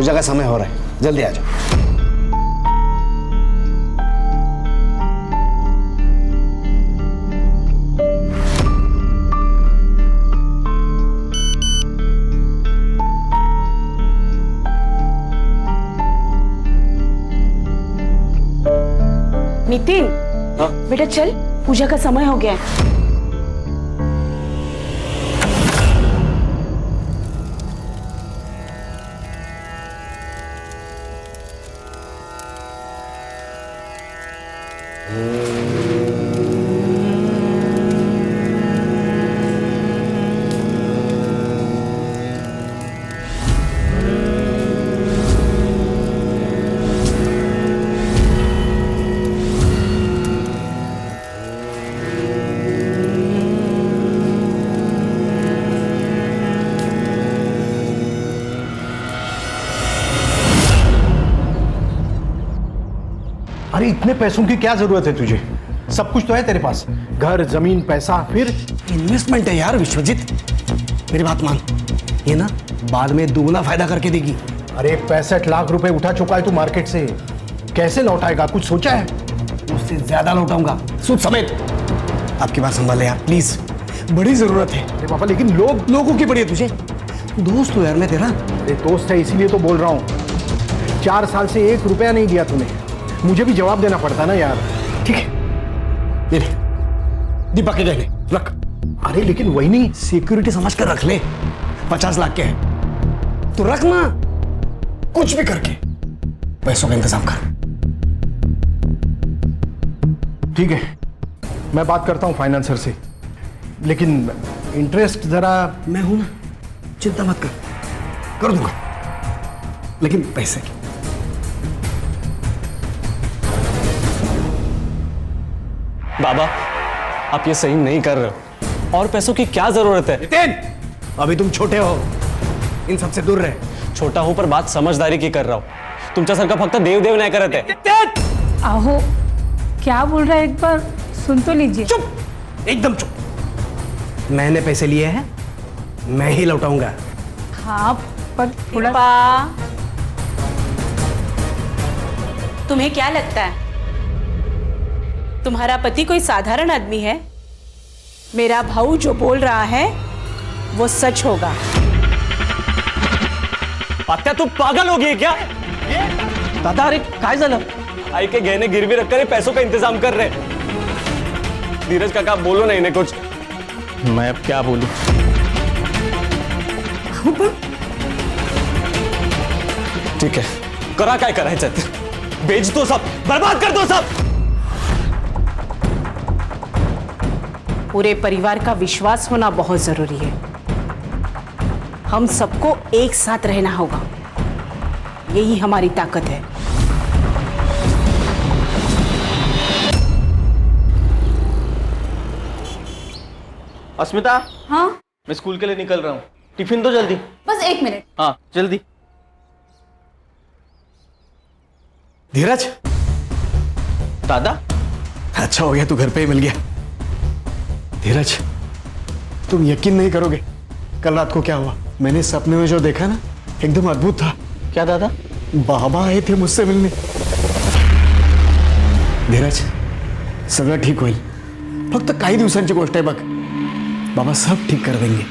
पूजा का समय हो रहा है, जल्दी आ जाओ। नितिन, बेटा चल, पूजा का समय हो गया है। अरे इतने पैसों की क्या जरूरत है तुझे? सब कुछ तो है तेरे पास, घर, जमीन, पैसा। फिर इन्वेस्टमेंट है यार विश्वजीत, मेरी बात मान, ये ना बाद में दुगना फायदा करके देगी। अरे 65 लाख रुपए उठा चुका है तू मार्केट से, कैसे लौटाएगा? कुछ सोचा है? उससे ज्यादा लौटाऊंगा, सूद समेत। आपकी बात संभाले यार प्लीज, बड़ी जरूरत है। अरे पापा लेकिन लोगों की बड़ी है तुझे, दोस्त हो यार मैं तेरा। अरे दोस्त है इसीलिए तो बोल रहा हूँ। 4 साल से 1 रुपया नहीं दिया तूने, मुझे भी जवाब देना पड़ता ना यार। ठीक है, ये ले, दीपक के गहने रख। अरे लेकिन वही नहीं, सिक्योरिटी समझ कर रख ले, 50 लाख के है तो रख ना, कुछ भी करके पैसों का इंतजाम कर। ठीक है, मैं बात करता हूँ फाइनेंसर से, लेकिन इंटरेस्ट जरा। मैं हूं ना, चिंता मत कर दूंगा, लेकिन पैसे की। बाबा, आप ये सही नहीं कर रहे हो, और पैसों की क्या जरूरत है? नितिन, अभी तुम छोटे हो, इन सबसे दूर रहे। छोटा हूं पर बात समझदारी की कर रहा हूं। तुमच्यासारखा फक्त देव नाही करत आहे। आहो, क्या बोल रहा है एक बार सुन तो लीजिए। चुप, एकदम चुप। मैंने पैसे लिए हैं, मैं ही लौटाऊंगा। हाँ, पर थोड़ा तुम्हें क्या लगता है तुम्हारा पति कोई साधारण आदमी है? मेरा भाऊ जो बोल रहा है वो सच होगा। आत्या तू पागल हो गई है क्या? दादा, अरे काय झालं? आई के गहने गिरवी रखकर ये पैसों का इंतजाम कर रहे। धीरज काका, बोलो ना इन्हें कुछ। मैं अब क्या बोलूं? ठीक है, करा काय करायचं ते, बेच दो सब, बर्बाद कर दो सब। पूरे परिवार का विश्वास होना बहुत जरूरी है। हम सबको एक साथ रहना होगा, यही हमारी ताकत है। अस्मिता, हाँ, मैं स्कूल के लिए निकल रहा हूँ, टिफिन दो जल्दी। बस 1 मिनट। हाँ जल्दी। धीरज, दादा, अच्छा हो गया तू घर पे ही मिल गया। धीरज, तुम यकीन नहीं करोगे कल रात को क्या हुआ। मैंने सपने में जो देखा ना, एकदम अद्भुत था। क्या दादा? बाबा आए थे मुझसे मिलने। धीरज, सगळं ठीक होईल, फक्त काही दिवसांची गोष्ट आहे बघ, बाबा सब ठीक कर देंगे।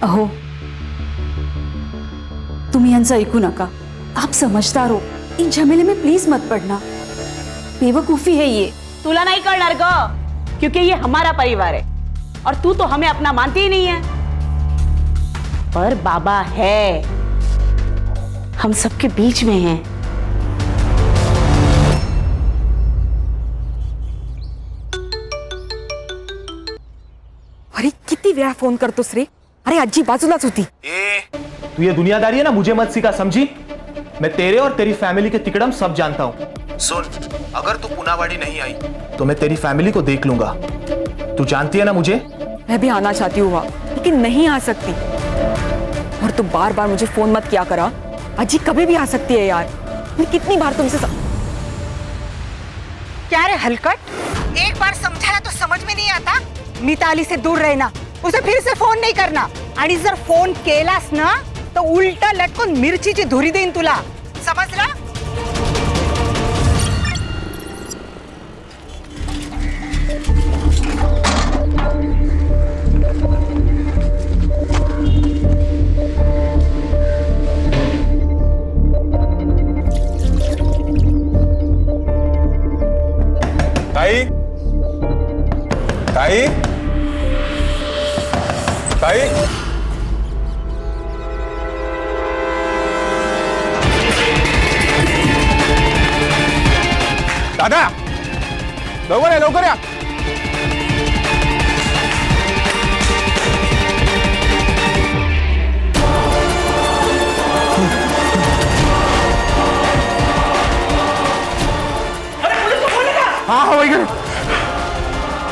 अहो, तुम्ही यांचं ऐकू नका, आप समझदार हो, इन झमेले में प्लीज मत पड़ना, बेवकूफी है ये। तुला नहीं करणार ग, क्योंकि ये हमारा परिवार है और तू तो हमें अपना मानती ही नहीं है। पर बाबा है, हम सबके बीच में हैं। अरे किती वेळा फोन करतोस रे? अरे आजी बाजूलाच होती। तू ये दुनियादारी है ना, मुझे मत सिखा, समझी? मैं तेरे और तेरी फैमिली के तिकड़म सब जानता हूँ। सुन, अगर तू पुनावाड़ी नहीं आई तो मैं तेरी फैमिली को देख लूंगा। तू जानती है ना मुझे। मैं भी आना चाहती हूँ वहाँ, लेकिन नहीं आ सकती। और तू बार बार मुझे फोन मत किया करा, अजी कभी भी आ सकती है यार। मैं कितनी बार तुमसे क्या रे हलकट, एक बार समझाया तो समझ में नहीं आता? मिताली से दूर रहना, उसे फिर से फोन नहीं करना, आणि जर फोन केलास ना तो उलटा लटकून मिरचीची धुरी देईन तुला, समजलं? ताई ताई ताई दादा लवकर या लवकर या. हाँ हाँ वही करो.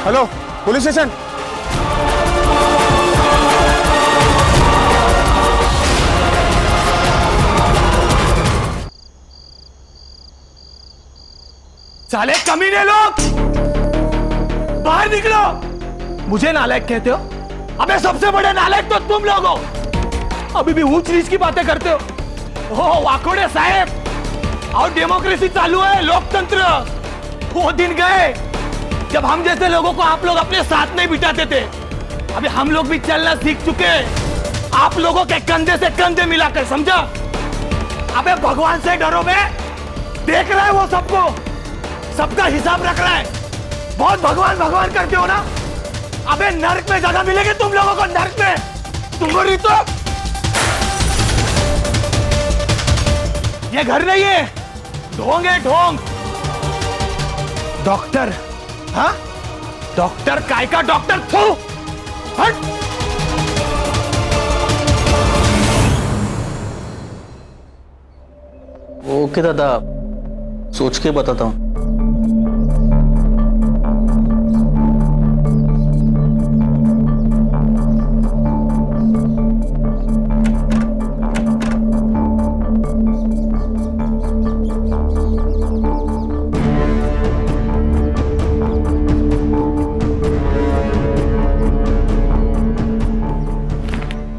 Hello police station. साले कमीने लोग, बाहर निकलो. मुझे नालायक कहते हो? अबे सबसे बड़े नालायक तो तुम लोग हो. अभी भी ऊंच नीच की बातें करते हो. ओ वाकोड़े साहब, और डेमोक्रेसी चालू है, लोकतंत्र. वो दिन गए जब हम जैसे लोगों को आप लोग अपने साथ नहीं बिठाते थे. अभी हम लोग भी चलना सीख चुके हैं, आप लोगों के कंधे से कंधे मिलाकर, समझा? अबे भगवान से डरो बे. देख रहा है वो सबको, सबका हिसाब रख रहा है. बहुत भगवान भगवान करते हो ना. अबे नर्क में जगह मिलेगी तुम लोगों को, नर्क में. तुमको नहीं तो ये घर नहीं है, ढोंग है ढोंग. डॉक्टर, हाँ डॉक्टर काय का डॉक्टर. थू हट. ओके दादा, सोच के बताता हूँ.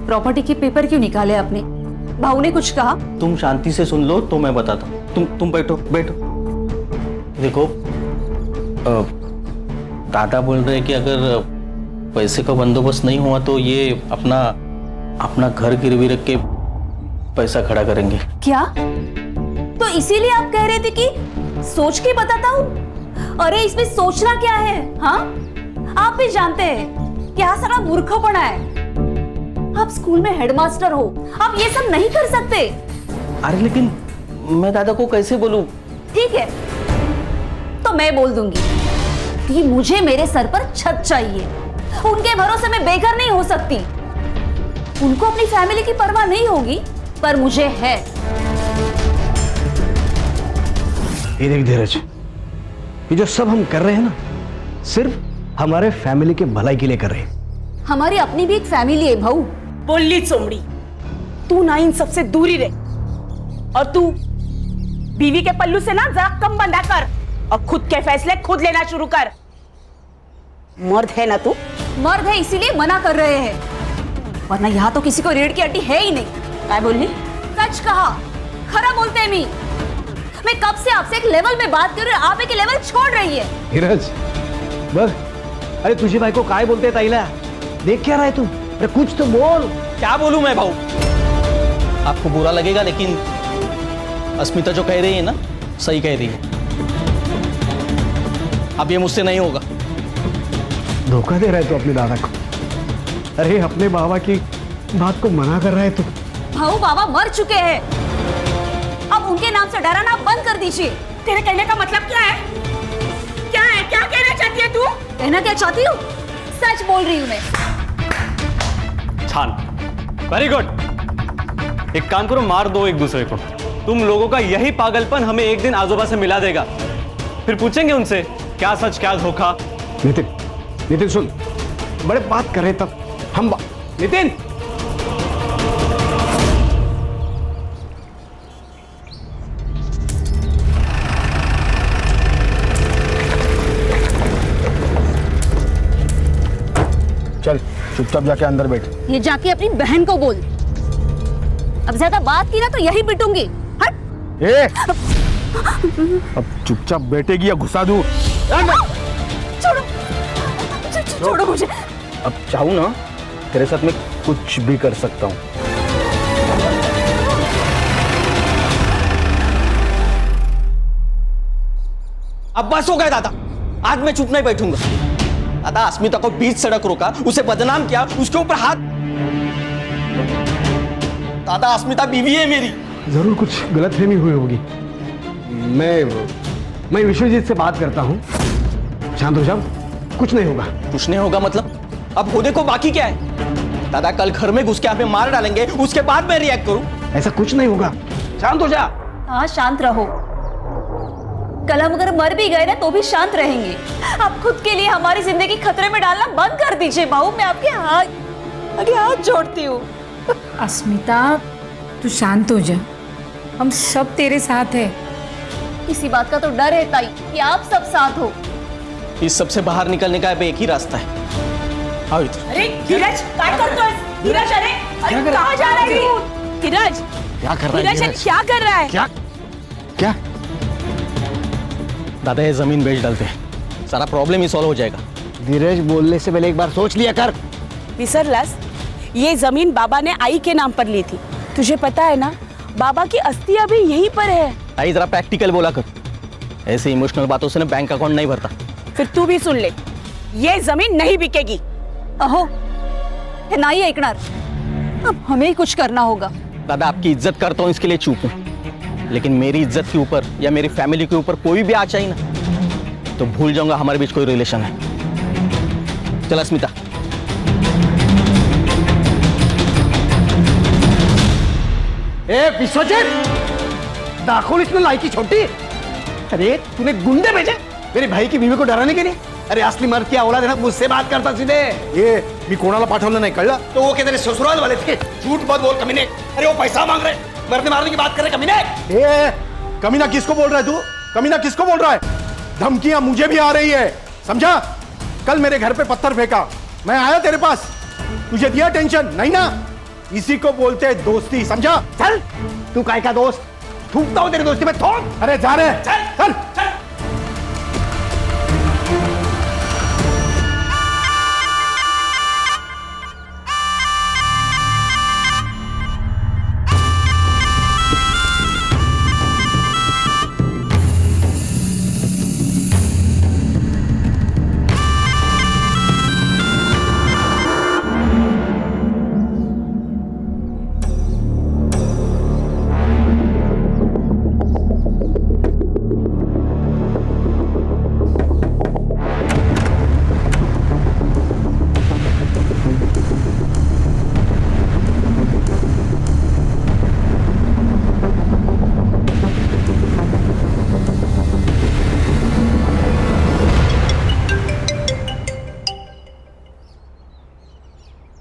प्रॉपर्टी के पेपर क्यों निकाले आपने? भाऊ ने कुछ कहा? तुम शांति से सुन लो तो मैं बताता हूँ. तुम बैठो बैठो. देखो दादा बोल रहे हैं कि अगर पैसे का बंदोबस्त नहीं हुआ तो ये अपना घर गिरवी रख के पैसा खड़ा करेंगे. क्या? तो इसीलिए आप कह रहे थे कि सोच के बताता हूँ? अरे इसमें सोचना क्या है? हाँ, आप भी जानते हैं क्या सारा मूर्खपना है. आप स्कूल में हेडमास्टर हो, आप ये सब नहीं कर सकते. अरे लेकिन मैं दादा को कैसे बोलूं? ठीक है, तो मैं बोल दूंगी कि मुझे मेरे सर पर छत चाहिए. उनके भरोसे मैं बेघर नहीं हो सकती. उनको अपनी फैमिली की परवाह नहीं होगी, पर मुझे है. ये देख धीरज, ये जो सब हम कर रहे हैं ना, सिर्फ हमारे फैमिली के भलाई के लिए कर रहे हैं. हमारी अपनी भी एक फैमिली है भाऊ. बोली चोमड़ी, तू ना इन सबसे दूरी रहे. और तू बीवी के पल्लू से ना जरा कम बंधा कर और खुद के फैसले खुद लेना शुरू कर. मर्द है ना तू? मर्द है इसीलिए मना कर रहे हैं, वरना यहाँ तो किसी को रीढ़ की हड्डी है ही नहीं. क्या बोलनी? सच कहा, खरा बोलते हैं. मैं कब से आपसे एक लेवल में बात कर रही हूँ, आप एक लेवल छोड़ रही है. धीरज बघ, अरे तुझी बायको काय बोलते ताईला? देख क्या रहा है तू? अरे कुछ तो बोल. क्या बोलूं मैं भाऊ? आपको बुरा लगेगा लेकिन अस्मिता जो कह रही है ना, सही कह रही है. अब ये मुझसे नहीं होगा. धोखा दे रहा है तू अपने दादा को. अरे अपने बाबा की बात को मना कर रहा है तू. भाऊ बाबा मर चुके हैं, अब उनके नाम से डराना बंद कर दीजिए. तेरे कहने का मतलब क्या है? क्या है? क्या कहना चाहती है तू? कहना क्या चाहती हूँ? सच बोल रही हूँ मैं. छान, वेरी गुड. एक काम करो, मार दो एक दूसरे को. तुम लोगों का यही पागलपन हमें एक दिन आजोबा से मिला देगा. फिर पूछेंगे उनसे क्या सच क्या धोखा. नितिन सुन, बड़े बात कर रहे तब हम नितिन. चल चुपचाप जाके अंदर बैठ. ये जाके अपनी बहन को बोल अब ज्यादा बात की ना तो यही पिटूंगी। हट। ए, अब चुपचाप बैठेगी या घुसा दूं? छोड़ो, छोड़ो मुझे। अब चाहूं ना तेरे साथ मैं कुछ भी कर सकता हूं। अब बस हो गया दादा, आज मैं चुप नहीं बैठूंगा। दादा अस्मिता को बीच सड़क रोका, उसे बदनाम किया, उसके ऊपर हाथ। दादा अस्मिता बीवी है मेरी। जरूर कुछ गलतफहमी हुई होगी। मैं विश्वजीत से बात करता हूँ। शांत हो जाओ, कुछ नहीं होगा। कुछ नहीं होगा मतलब? अब होने को बाकी क्या है? दादा कल घर में घुस के हमें मार डालेंगे, उसके बाद मैं रिएक्ट करूं? ऐसा कुछ नहीं होगा, शांत हो जा। हाँ शांत रहो। कल हम अगर मर भी गए ना तो भी शांत रहेंगे। आप खुद के लिए हमारी जिंदगी खतरे में डालना बंद कर दीजिए बहू। मैं आपके हाथ जोड़ती हूँ। अस्मिता तू शांत हो जा, हम सब तेरे साथ है। इसी बात का तो डर है ताई कि आप सब साथ हो। इस सबसे बाहर निकलने का अब एक ही रास्ता है। आओ इधर। अरे धीरज क्या कर रहा है? धीरज अरे कहाँ जा रहा है तू? धीरज क्या कर रहा है? धीरज क्या कर रहा है? क्या? दादा ये जमीन बेच डालते हैं, सारा प्रॉब्लम ही सॉल्व हो जाएगा। धीरज, बोलने से पहले एक बार सोच लिया कर। विसरलास, ये जमीन बाबा ने आई के नाम पर ली थी। तुझे पता है ना, बाबा की अस्थि अभी यहीं पर है। आई जरा प्रैक्टिकल बोला कर, ऐसे इमोशनल बातों से ना बैंक अकाउंट नहीं भरता। फिर तू भी सुन ले, ये जमीन नहीं बिकेगी। अहो ना ही एकणार, अब हमें ही कुछ करना होगा। दादा आपकी इज्जत करता हूँ इसके लिए चुप हूँ, लेकिन मेरी इज्जत के ऊपर या मेरी फैमिली के ऊपर कोई भी आ चाहिए ना तो भूल जाऊंगा हमारे बीच कोई रिलेशन है। चल अस्मिता। ए विश्वजीत, दाखुल इसमें लायकी छोटी। अरे तूने गुंडे भेजे मेरे भाई की बीवी को डराने के लिए? अरे असली मर्द की औलाद है ना, मुझसे बात करता सीधे। ये मी कोणाला पाठवलं नाही, कळलं? तो वो कहते ससुराल वाले थे। झूठ मत बोल कमीने। अरे वो पैसा मांग रहे, मरने मारने की बात कर रहे कमीने। ए, कमीना किसको बोल रहा है तू? कमीना किसको बोल रहा है? धमकियां मुझे भी आ रही है, समझा? कल मेरे घर पे पत्थर फेंका, मैं आया तेरे पास, तुझे दिया टेंशन नहीं ना? इसी को बोलते हैं दोस्ती, समझा? चल, तू काय का दोस्त? थूकता हूं तेरी दोस्ती में, थूक। अरे जा रहे, चल।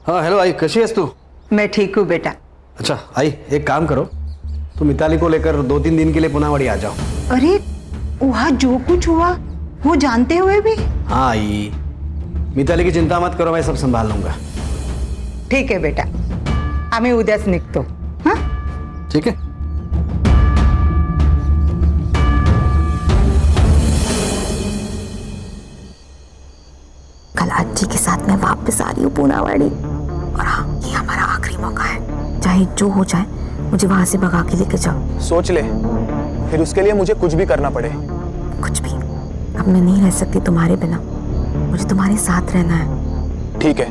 हाँ हेलो आई, कशी आहेस तू? मैं ठीक हूँ बेटा। अच्छा आई, एक काम करो, तुम मिताली को लेकर 2-3 दिन के लिए पुनावाड़ी आ जाओ। अरे वहाँ जो कुछ हुआ वो जानते हुए भी? हाँ आई, मिताली की चिंता मत करो, मैं सब संभाल लूंगा। ठीक है बेटा, आम्ही उद्याच निघतो। हाँ ठीक है। कल आजी के साथ मैं वापस आ रही हूँ पूनावाड़ी, और हाँ ये हमारा आखिरी मौका है। चाहे जो हो जाए मुझे वहां से भगा के लेके जाओ। सोच ले, फिर उसके लिए मुझे कुछ भी करना पड़े। कुछ भी, अब मैं नहीं रह सकती तुम्हारे बिना, मुझे तुम्हारे साथ रहना है। ठीक है,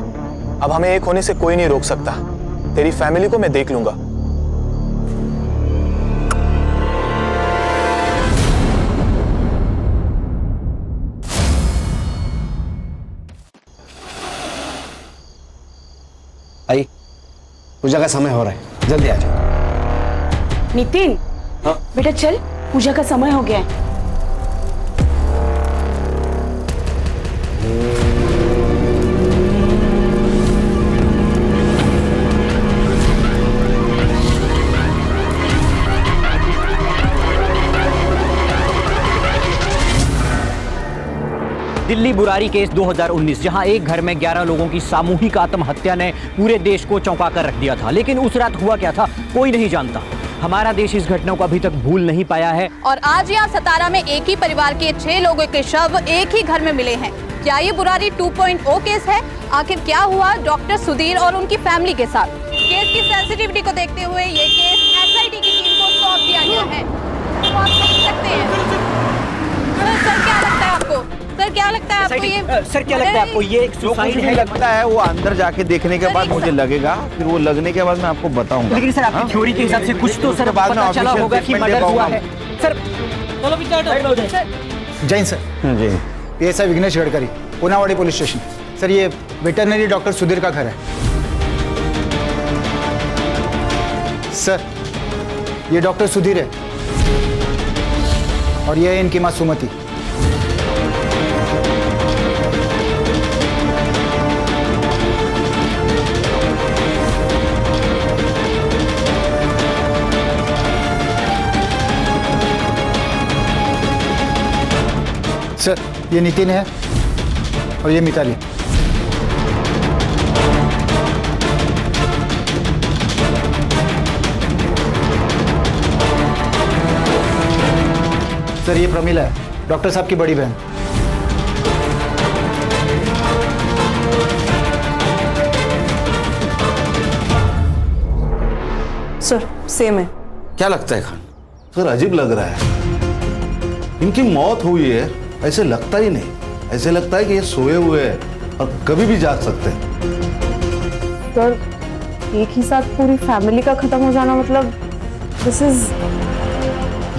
अब हमें एक होने से कोई नहीं रोक सकता। तेरी फैमिली को मैं देख लूंगा। आई, पूजा का समय हो रहा है, जल्दी आ जाओ। नितिन, हाँ? बेटा चल, पूजा का समय हो गया है। दिल्ली बुरारी केस 2019, जहां एक घर में 11 लोगों की सामूहिक आत्महत्या ने पूरे देश को चौंका कर रख दिया था। लेकिन उस रात हुआ क्या था कोई नहीं जानता। हमारा देश इस घटना को अभी तक भूल नहीं पाया है। और आज यहाँ सतारा में एक ही परिवार के 6 लोगों के शव एक ही घर में मिले हैं। क्या ये बुरारी 2.0 केस है? आखिर क्या हुआ डॉक्टर सुधीर और उनकी फैमिली के साथ? केस की सेंसिटिविटी को देखते हुए ये केस एसआईटी की टीम को सौंप दिया गया है। तो आप देख सकते हैं। सर क्या लगता है आपको? सर क्या लगता है आपको ये? सर क्या लगता है आपको ये सुसाइड है? लगता है वो अंदर जाके देखने के बाद मुझे लगेगा, फिर वो लगने के बाद मैं आपको बताऊंगा। लेकिन सर आपकी थ्योरी के हिसाब से कुछ तो सर पता चला होगा कि मर्डर हुआ है। सर चलो जैन सर। जी PSI Vighnesh Gadkari, Punawadi police station. Sir ये वेटरनरी डॉक्टर सुधीर का घर है। सर ये डॉक्टर सुधीर है और ये है इनकी मां सुमति। सर ये नितिन है और ये मिताली। सर ये प्रमिला है, डॉक्टर साहब की बड़ी बहन। सर सेम है। क्या लगता है खान? सर अजीब लग रहा है। इनकी मौत हुई है ऐसे लगता ही नहीं, ऐसे लगता है कि ये सोए हुए हैं और कभी भी जाग सकते हैं। सर एक ही साथ पूरी फैमिली का खत्म हो जाना मतलब दिस इज।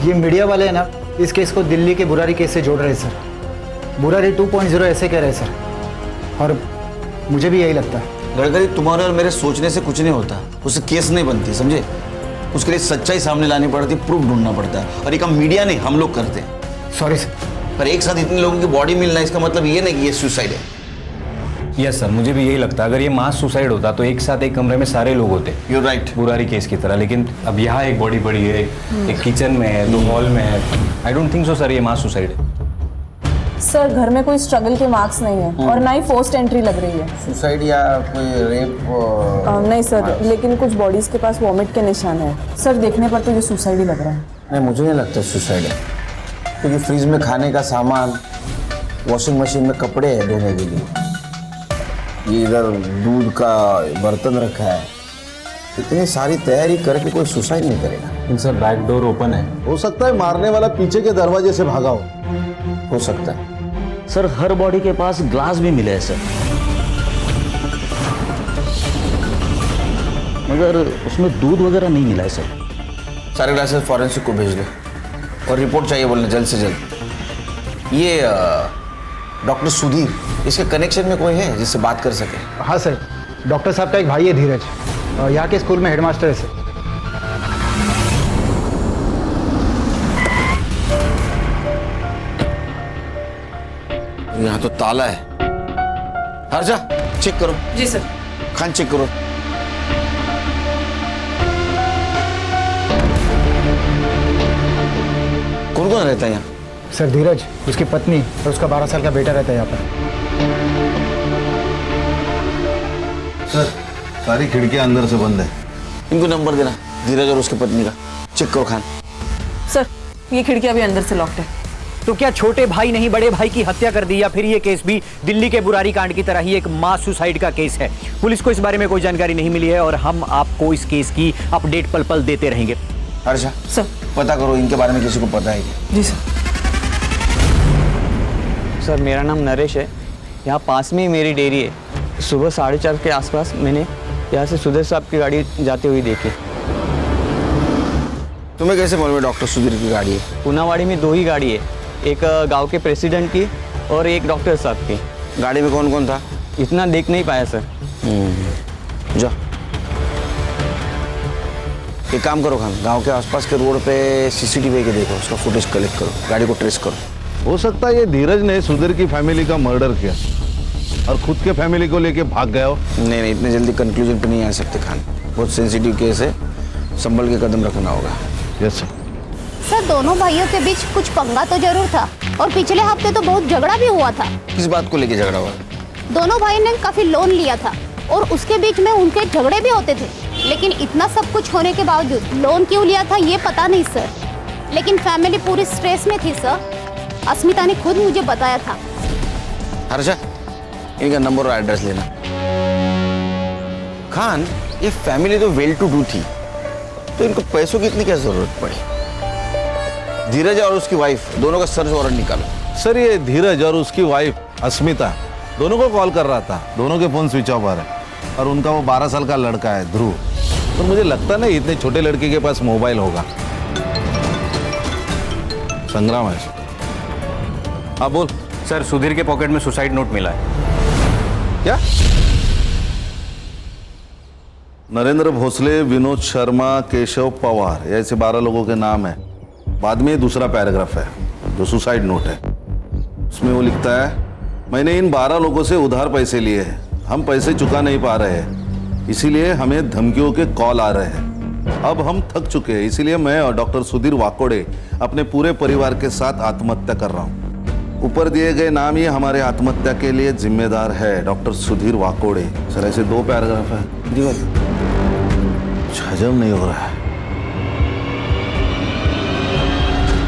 ये मीडिया वाले हैं ना, इस केस को दिल्ली के बुरारी केस से जोड़ रहे हैं सर। बुरारी 2.0 ऐसे कह रहे हैं सर, और मुझे भी यही लगता है। गडकरी तुम्हारे और मेरे सोचने से कुछ नहीं होता, उससे केस नहीं बनती, समझे? उसके लिए सच्चाई सामने लानी पड़ती, प्रूफ ढूंढना पड़ता है, और एक हम मीडिया नहीं हम लोग करते हैं। Sorry sir. पर एक साथ इतने लोगों की बॉडी मिलना इसका मतलब ये नहीं कि ये सुसाइड है। यस सर, मुझे भी यही लगता है। अगर ये मास सुसाइड होता तो एक साथ एक कमरे में सारे लोग होते। यू राइट, बुरारी केस की तरह। लेकिन अब यहाँ एक बॉडी पड़ी है, एक किचन में है, 2 हॉल में है। I don't think so sir ये मास सुसाइड है। सर घर में कोई स्ट्रगल के मार्क्स नहीं है और ना ही फोर्स्ड एंट्री लग रही है। सुसाइड या कोई रेप? नहीं सर, लेकिन कुछ बॉडीज के पास वॉमिट के निशान है। सर देखने पर तो ये सुसाइड ही लग रहा है। नहीं, मुझे नहीं लगता सुसाइड है, क्योंकि फ्रिज में खाने का सामान, वॉशिंग मशीन में कपड़े हैं धोने के लिए, ये इधर दूध का बर्तन रखा है। इतनी सारी तैयारी करके कोई सुसाइड नहीं करेगा। लेकिन सर बैक डोर ओपन है। हो सकता है मारने वाला पीछे के दरवाजे से भागा हो सकता है। सर हर बॉडी के पास ग्लास भी मिले हैं सर, मगर उसमें दूध वगैरह नहीं मिला है सर। सारे ग्लासेस फॉरेंसिक को भेज दो और रिपोर्ट चाहिए बोलना जल्द से जल्द। ये डॉक्टर सुधीर, इसके कनेक्शन में कोई है जिससे बात कर सके? हाँ सर, डॉक्टर साहब का एक भाई है धीरज, यहाँ के स्कूल में हेडमास्टर है सर। यहाँ तो ताला है। हर्षा चेक करो। जी सर। खान चेक करो। कौन कौन रहता है यहाँ? सर धीरज, उसकी पत्नी और उसका 12 साल का बेटा रहता है यहाँ पर। सर सारी खिड़कियां अंदर से बंद है। इनको नंबर देना, धीरज और उसकी पत्नी का। चेक करो खान। सर ये खिड़कियां भी अंदर से लॉक्ड है। तो क्या छोटे भाई नहीं बड़े भाई की हत्या कर दी, या फिर ये केस भी दिल्ली के बुरारी कांड की तरह ही एक मास सुसाइड का केस है? पुलिस को इस बारे में कोई जानकारी नहीं मिली है और हम आपको इस केस की अपडेट पल पल देते रहेंगे। हर्षा सर पता करो इनके बारे में किसी को पता है क्या? जी सर। सर मेरा नाम नरेश है, यहाँ पास में ही मेरी डेयरी है। सुबह 4:30 के आसपास मैंने यहाँ से सुधीर साहब की गाड़ी जाते हुए देखी। तुम्हें कैसे मालूम है डॉक्टर सुधीर की गाड़ी है? पुनावाड़ी में 2 ही गाड़ी है, एक गांव के प्रेसिडेंट की और एक डॉक्टर साहब की। गाड़ी में कौन कौन था? इतना देख नहीं पाया सर। जाओ एक काम करो खान, गांव के आसपास के रोड पे CCTV के देखो, उसका फुटेज कलेक्ट करो, गाड़ी को ट्रेस करो। हो सकता है ये धीरज ने सुधीर की फैमिली का मर्डर किया और खुद के फैमिली को लेके भाग गया हो। नहीं, इतने जल्दी कंक्लूजन पे नहीं आ सकते खान, बहुत सेंसिटिव केस है, संभल के कदम रखना होगा। Yes sir. सर दोनों भाइयों के बीच कुछ पंगा तो जरूर था। और पिछले हफ्ते तो बहुत झगड़ा भी हुआ था। किस बात को लेके झगड़ा हुआ? दोनों भाई ने काफी लोन लिया था और उसके बीच में उनके झगड़े भी होते थे, लेकिन इतना सब कुछ होने के बावजूद लोन क्यों लिया था ये पता नहीं सर, लेकिन फैमिली पूरी स्ट्रेस में थी सर। अस्मिता ने खुद मुझे बताया था। हर्षा, इनका नंबर और एड्रेस लेना। खान, ये फैमिली तो वेल टू डू थी, तो इनको पैसों की इतनी क्या जरूरत पड़ी? धीरज और उसकी वाइफ दोनों का सर्च वारंट निकालो। सर ये धीरज और उसकी वाइफ अस्मिता दोनों को कॉल कर रहा था, दोनों के फोन स्विच ऑफ आ रहे हैं और उनका वो 12 साल का लड़का है ध्रुव, तो मुझे लगता नहीं इतने छोटे लड़के के पास मोबाइल होगा। संग्राम है। हाँ बोल। सर सुधीर के पॉकेट में सुसाइड नोट मिला है। क्या? नरेंद्र भोसले, विनोद शर्मा, केशव पवार, ऐसे 12 लोगों के नाम है। बाद में दूसरा पैराग्राफ है जो सुसाइड नोट है, उसमें वो लिखता है, मैंने इन 12 लोगों से उधार पैसे लिए हैं, हम पैसे चुका नहीं पा रहे हैं, इसीलिए हमें धमकियों के कॉल आ रहे हैं। अब हम थक चुके हैं, इसीलिए मैं और डॉक्टर सुधीर वाकोड़े अपने पूरे परिवार के साथ आत्महत्या कर रहा हूँ। ऊपर दिए गए नाम ही हमारे आत्महत्या के लिए जिम्मेदार है, डॉक्टर सुधीर वाकोड़े। सर ऐसे 2 पैराग्राफ है, हजम नहीं हो रहा है।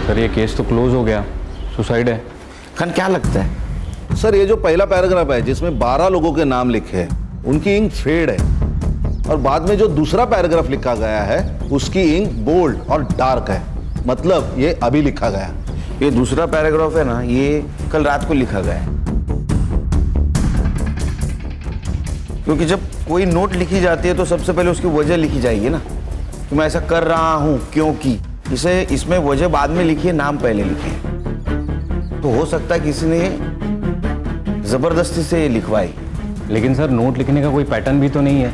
सर ये केस तो क्लोज हो गया, सुसाइड है। खान क्या लगता है? सर ये जो पहला पैराग्राफ है जिसमें 12 लोगों के नाम लिखे हैं, उनकी इंक फेड है, और बाद में जो दूसरा पैराग्राफ लिखा गया है उसकी इंक बोल्ड और डार्क है, मतलब ये अभी लिखा गया। ये दूसरा पैराग्राफ है ना, ये कल रात को लिखा गया है, क्योंकि जब कोई नोट लिखी जाती है तो सबसे पहले उसकी वजह लिखी जाएगी ना, कि मैं ऐसा कर रहा हूं क्योंकि। इसे इसमें वजह बाद में लिखी है, नाम पहले लिखे है, तो हो सकता है किसी ने जबरदस्ती से ये लिखवाई। लेकिन सर नोट लिखने का कोई पैटर्न भी तो नहीं है,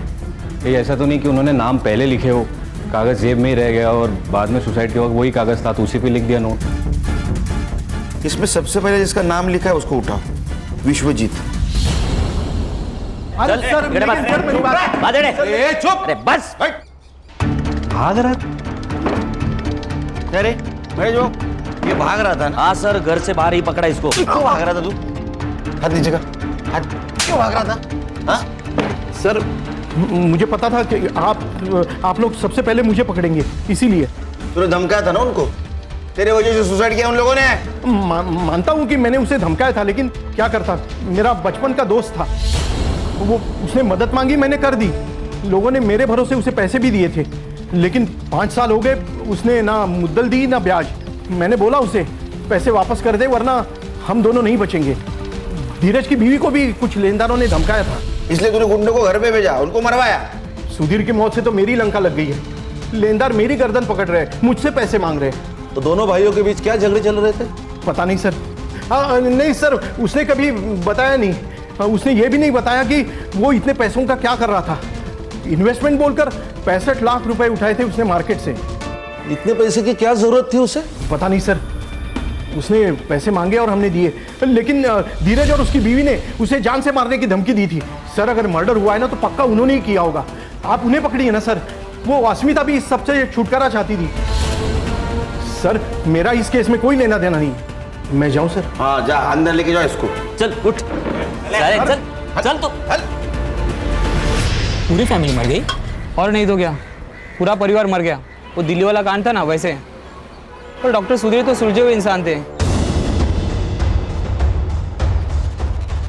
ये ऐसा तो नहीं कि उन्होंने नाम पहले लिखे हो, कागज जेब में ही रह गया और बाद में सुसाइड के वक्त वही कागज था तो उसी पे लिख दिया नोट। इसमें सबसे पहले जिसका नाम लिखा है उसको उठाओ, विश्वजीत। अरे सर मेरी बात। ए चुप, अरे बस भाग रहा था? अरे भाई जो ये भाग रहा था ना? हाँ सर, घर से बाहर ही पकड़ा इसको। क्यों भाग रहा था तू? हाथ नीचे कर, हाथ क्यों भाग रहा था? हाँ? सर मुझे पता था कि आप लोग सबसे पहले मुझे पकड़ेंगे, इसीलिए। तूने धमकाया था ना उनको? तेरे वजह से सुसाइड किया उन लोगों ने? मानता हूं कि मैंने उसे धमकाया था, लेकिन क्या करता, मेरा बचपन का दोस्त था वो, उसने मदद मांगी, मैंने कर दी। लोगों ने मेरे भरोसे उसे पैसे भी दिए थे, लेकिन 5 साल हो गए, उसने ना मुद्दल दी ना ब्याज। मैंने बोला उसे पैसे वापस कर दे वरना हम दोनों नहीं बचेंगे। धीरज की बीवी को भी कुछ लेनदारों ने धमकाया था, इसलिए तूने गुंडों को घर पे भेजा, उनको मरवाया। सुधीर की मौत से तो मेरी लंका लग गई है, लेनदार मेरी गर्दन पकड़ रहे हैं, मुझसे पैसे मांग रहे हैं। तो दोनों भाइयों के बीच क्या झगड़े चल रहे थे? पता नहीं सर। नहीं सर, उसने कभी बताया नहीं। उसने ये भी नहीं बताया कि वो इतने पैसों का क्या कर रहा था। इन्वेस्टमेंट बोलकर 65 लाख रुपए उठाए थे उसने मार्केट से। इतने पैसे की क्या जरूरत थी उसे? पता नहीं सर, उसने पैसे मांगे और हमने दिए, लेकिन धीरज और उसकी बीवी ने उसे जान से मारने की धमकी दी थी। सर अगर मर्डर हुआ है ना तो पक्का उन्होंने ही किया होगा, आप उन्हें पकड़िए ना सर। वो अस्मिता भी इस सबसे छुटकारा चाहती थी। सर मेरा इस केस में कोई लेना देना नहीं, मैं जाऊं सर? हाँ जा, अंदर लेके जाओ इसको। चल उठ, चल चल तो। पूरी फैमिली मर गई? और नहीं तो क्या, पूरा परिवार मर गया। वो दिल्ली वाला कांड था ना वैसे। और डॉक्टर सुधीर तो सुलझे हुए इंसान थे।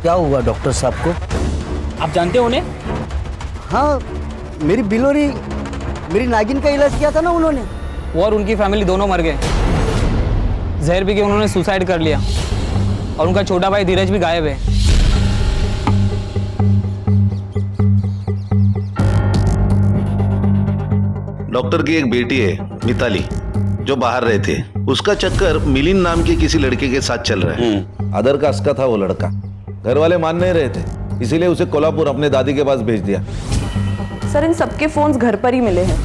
क्या हुआ डॉक्टर साहब को? आप जानते हो उन्हें? हाँ, मेरी बिलोरी, मेरी नागिन का इलाज किया था ना उन्होंने। वो और उनकी फैमिली दोनों मर गए। जहर पी के उन्होंने सुसाइड कर लिया और उनका छोटा भाई धीरज भी गायब है। डॉक्टर की एक बेटी है मिताली, जो बाहर रहते हैं, उसका चक्कर मिलिंद नाम के किसी लड़के के साथ चल रहा है। अदर कास्ट का था वो लड़का, घर वाले मान नहीं रहे थे, इसीलिए उसे कोल्हापुर अपने दादी के पास भेज दिया। सर इन सबके फोन्स घर पर ही मिले हैं।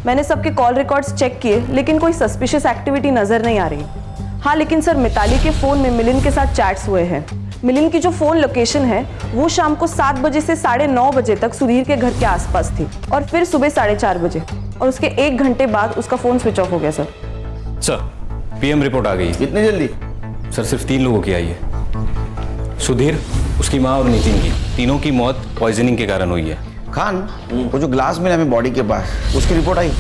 मैंने सबके कॉल रिकॉर्ड्स चेक किए, लेकिन कोई सस्पिशियस एक्टिविटी नजर नहीं आ रही। हाँ लेकिन सर मिताली के फोन में मिलिंद के साथ चैट्स हुए हैं। मिलिंद की जो फोन लोकेशन है वो शाम को 7 बजे से 9:30 बजे तक सुधीर के घर के आसपास थी, और फिर सुबह 4:30 बजे, और उसके 1 घंटे बाद उसका फोन स्विच ऑफ हो गया। सर पीएम रिपोर्ट आ गई। इतनी जल्दी? सर सिर्फ 3 लोगों की आई है, सुधीर, उसकी माँ और नितिन की। तीनों की मौत पॉइजनिंग के कारण हुई है। खान, वो जो ग्लास मिला हमें बॉडी के पास, उसकी रिपोर्ट आई?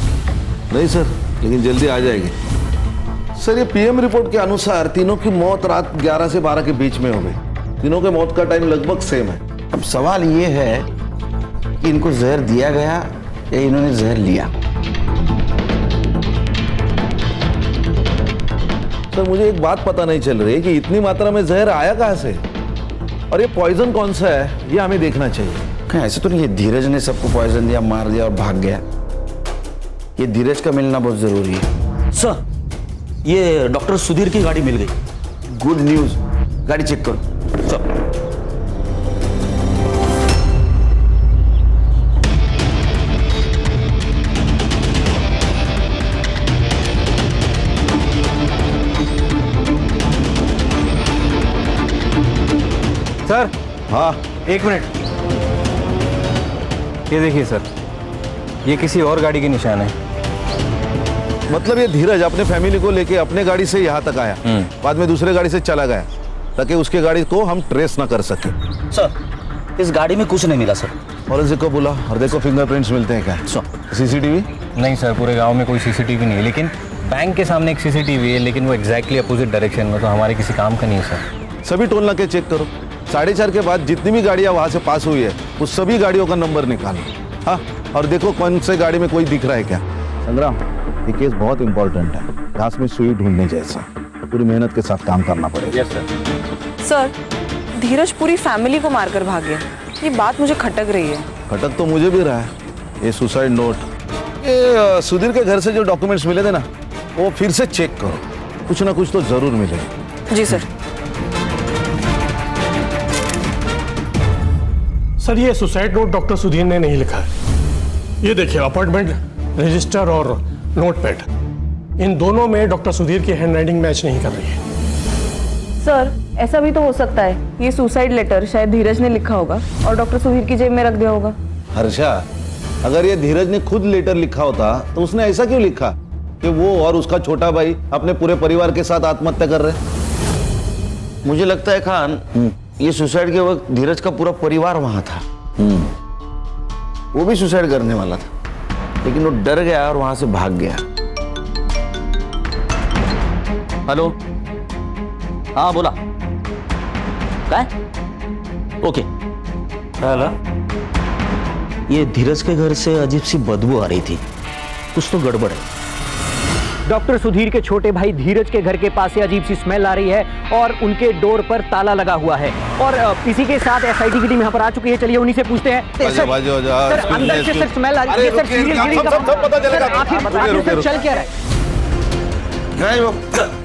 नहीं सर, लेकिन जल्दी आ जाएगी। सर ये पीएम रिपोर्ट के अनुसार तीनों की मौत रात 11 से 12 के बीच में हो गई। तीनों के मौत का टाइम लगभग सेम है। अब सवाल ये है कि इनको जहर दिया गया या इन्होंने जहर लिया। सर मुझे एक बात पता नहीं चल रही कि इतनी मात्रा में जहर आया कहाँ से, और ये पॉइजन कौन सा है ये हमें देखना चाहिए। कहीं ऐसे तो नहीं है धीरज ने सबको पॉइजन दिया, मार दिया और भाग गया? ये धीरज का मिलना बहुत जरूरी है। सर ये डॉक्टर सुधीर की गाड़ी मिल गई। गुड न्यूज, गाड़ी चेक करो। सर सर हाँ 1 मिनट, ये देखिए सर, ये किसी और गाड़ी के निशान है। मतलब ये धीरज अपने फैमिली को लेके अपने गाड़ी से यहाँ तक आया, बाद में दूसरे गाड़ी से चला गया ताकि उसके गाड़ी को हम ट्रेस ना कर सके। सर इस गाड़ी में कुछ नहीं मिला सर। फॉरेंसिक को बुला और देखो फिंगरप्रिंट्स मिलते हैं क्या। सीसीटीवी? नहीं सर, पूरे गांव में कोई सीसीटीवी नहीं है, लेकिन बैंक के सामने एक सीसीटीवी है, लेकिन वो एग्जैक्टली अपोजिट डायरेक्शन में, तो हमारे किसी काम का नहीं है सर। सभी टोल नाके चेक करो, 4:30 के बाद जितनी भी गाड़ियाँ वहाँ से पास हुई है उस सभी गाड़ियों का नंबर निकालो। हाँ, और देखो कौन से गाड़ी में कोई दिख रहा है क्या। संग्राम, ये केस बहुत इंपॉर्टेंट है, घास में सुई ढूंढने जैसा, पूरी मेहनत के साथ काम करना पड़ेगा। Yes sir. सर धीरज पूरी फैमिली को मारकर भाग गया, ये बात मुझे खटक रही है। खटक तो मुझे भी रहा है। ये सुसाइड नोट, ये सुधीर के घर से जो डॉक्यूमेंट्स मिले थे ना, वो फिर से चेक करो, कुछ ना कुछ तो जरूर मिलेगा। जी सर। सर ये सुसाइड नोट डॉक्टर सुधीर ने नहीं लिखा है। ये देखिए अपॉइंटमेंट रजिस्टर और नोटपैड, इन दोनों में डॉक्टर सुधीर की हैंडराइटिंग मैच नहीं कर रही है। सर ऐसा भी तो हो सकता है ये सुसाइड लेटर शायद धीरज ने लिखा होगा और डॉक्टर सुधीर की जेब में रख दिया होगा। हर्षा, अगर ये धीरज ने खुद लेटर लिखा होता तो उसने ऐसा क्यों लिखा कि वो और उसका छोटा भाई अपने पूरे परिवार के साथ आत्महत्या कर रहे? मुझे लगता है खान, ये सुसाइड के वक्त धीरज का पूरा परिवार वहां था। वो भी सुसाइड करने वाला था, लेकिन वो डर गया और वहां से भाग गया। हेलो, हाँ बोला, क्या? ओके। हेलो, ये धीरज के घर से अजीब सी बदबू आ रही थी, कुछ तो गड़बड़ है। डॉक्टर सुधीर के छोटे भाई धीरज के घर के पास से अजीब सी स्मेल आ रही है और उनके डोर पर ताला लगा हुआ है, और इसी के साथ एसआईटी की टीम यहाँ पर आ चुकी है। चलिए उन्हीं से पूछते हैं। सर अंदर से सर स्मेल आ रही है, सर सीरियस ब्लीडिंग का आखिर चल क्या रहा है?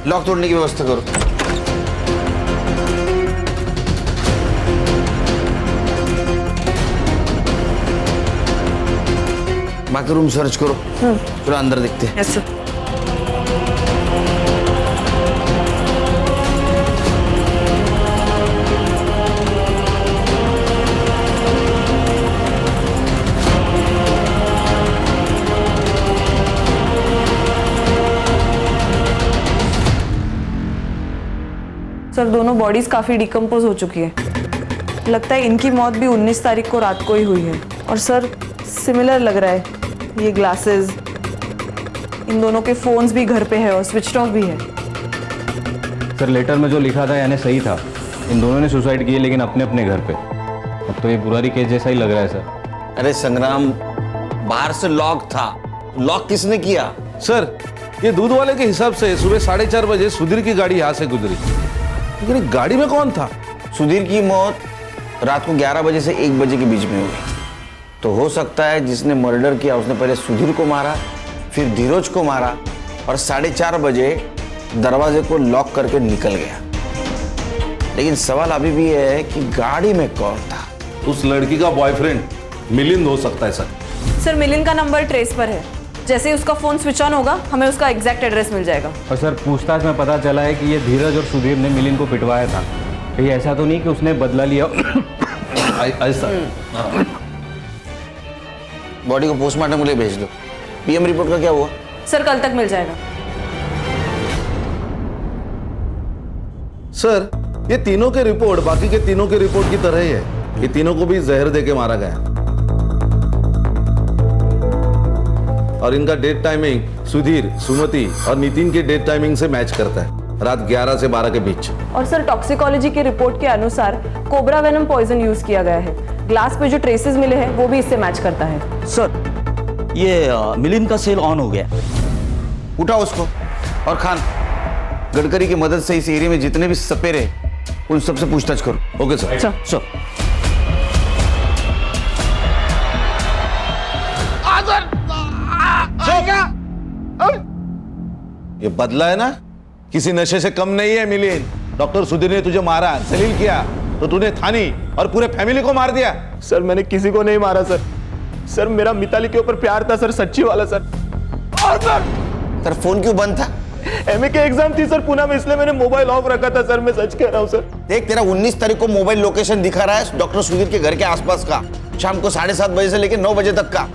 लॉक तोड़ने की व्यवस्था करो। बाकी रूम सर्च करो, पूरा अंदर देखते हैं। Yes sir. सर दोनों बॉडीज काफी डिकम्पोज हो चुकी है, लगता है इनकी मौत भी 19 तारीख को रात को ही हुई है। और सर सिमिलर लग रहा है, ये ग्लासेस, इन दोनों के फोन्स भी घर पे है और स्विच ऑफ भी है। सर लेटर में जो लिखा था यानी सही था, इन दोनों ने सुसाइड किए लेकिन अपने अपने घर पे। अब तो ये बुरारी केस जैसा ही लग रहा है सर। अरे संग्राम, बाहर से लॉक था, लॉक किसने किया? सर ये दूध वाले के हिसाब से सुबह 4:30 बजे सुधीर की गाड़ी यहाँ से गुजरी, लेकिन गाड़ी में कौन था? सुधीर की मौत रात को 11 बजे से 1 बजे के बीच में हुई, तो हो सकता है जिसने मर्डर किया उसने पहले सुधीर को मारा, फिर धीरज को मारा और 4:30 बजे दरवाजे को लॉक करके निकल गया। लेकिन सवाल अभी भी है कि गाड़ी में कौन था? उस लड़की का बॉयफ्रेंड मिलिंद हो सकता है सर। सर मिलिंद का नंबर ट्रेस पर है, जैसे ही उसका फोन स्विच ऑन होगा हमें उसका एग्जैक्ट एड्रेस मिल जाएगा। और सर पूछताछ में पता चला है कि ये धीरज और सुधीर ने मिलिंद को पिटवाया था, कहीं ऐसा तो नहीं कि उसने बदला लिया? ऐसा बॉडी को पोस्टमार्टम के लिए भेज दो। पीएम रिपोर्ट का क्या हुआ? सर कल तक मिल जाएगा। सर ये तीनों के रिपोर्ट बाकी के तीनों के रिपोर्ट की तरह ही है। ये तीनों को भी जहर देके मारा गया और इनका डेट टाइमिंग सुधीर, सुमति और नितिन के डेट टाइमिंग से मैच करता है, रात 11 से 12 के बीच। और सर टॉक्सिकोलॉजी के रिपोर्ट के अनुसार कोबरा वेनम पॉइजन यूज किया गया है। ग्लास पे जो ट्रेसेस मिले हैं वो भी इससे मैच करता है। सर ये मिलिंद का सेल ऑन हो गया। उठा उसको। और खान, गडकरी की मदद से इस एरिया में जितने भी सपेरे उन सबसे पूछताछ करो। Okay sir. सर ये बदला है ना, किसी नशे से कम नहीं है मिलिंद। डॉक्टर सुधीर ने तुझे मारा, जलील किया तो तूने थानी और पूरे फैमिली को मार दिया। सर मैंने किसी को नहीं मारा सर। सर मेरा मिताली के ऊपर प्यार था सर, सच्ची वाला सर। और सर तेरा फोन क्यों बंद था? एमए के एग्जाम थी सर पुणे में, इसलिए मैंने मोबाइल ऑफ रखा था सर। मैं सच कह रहा हूँ सर। देख तेरा 19 तारीख को मोबाइल लोकेशन दिखा रहा है डॉक्टर सुधीर के घर के आसपास का, शाम को 7:30 बजे से लेकर 9 बजे तक का।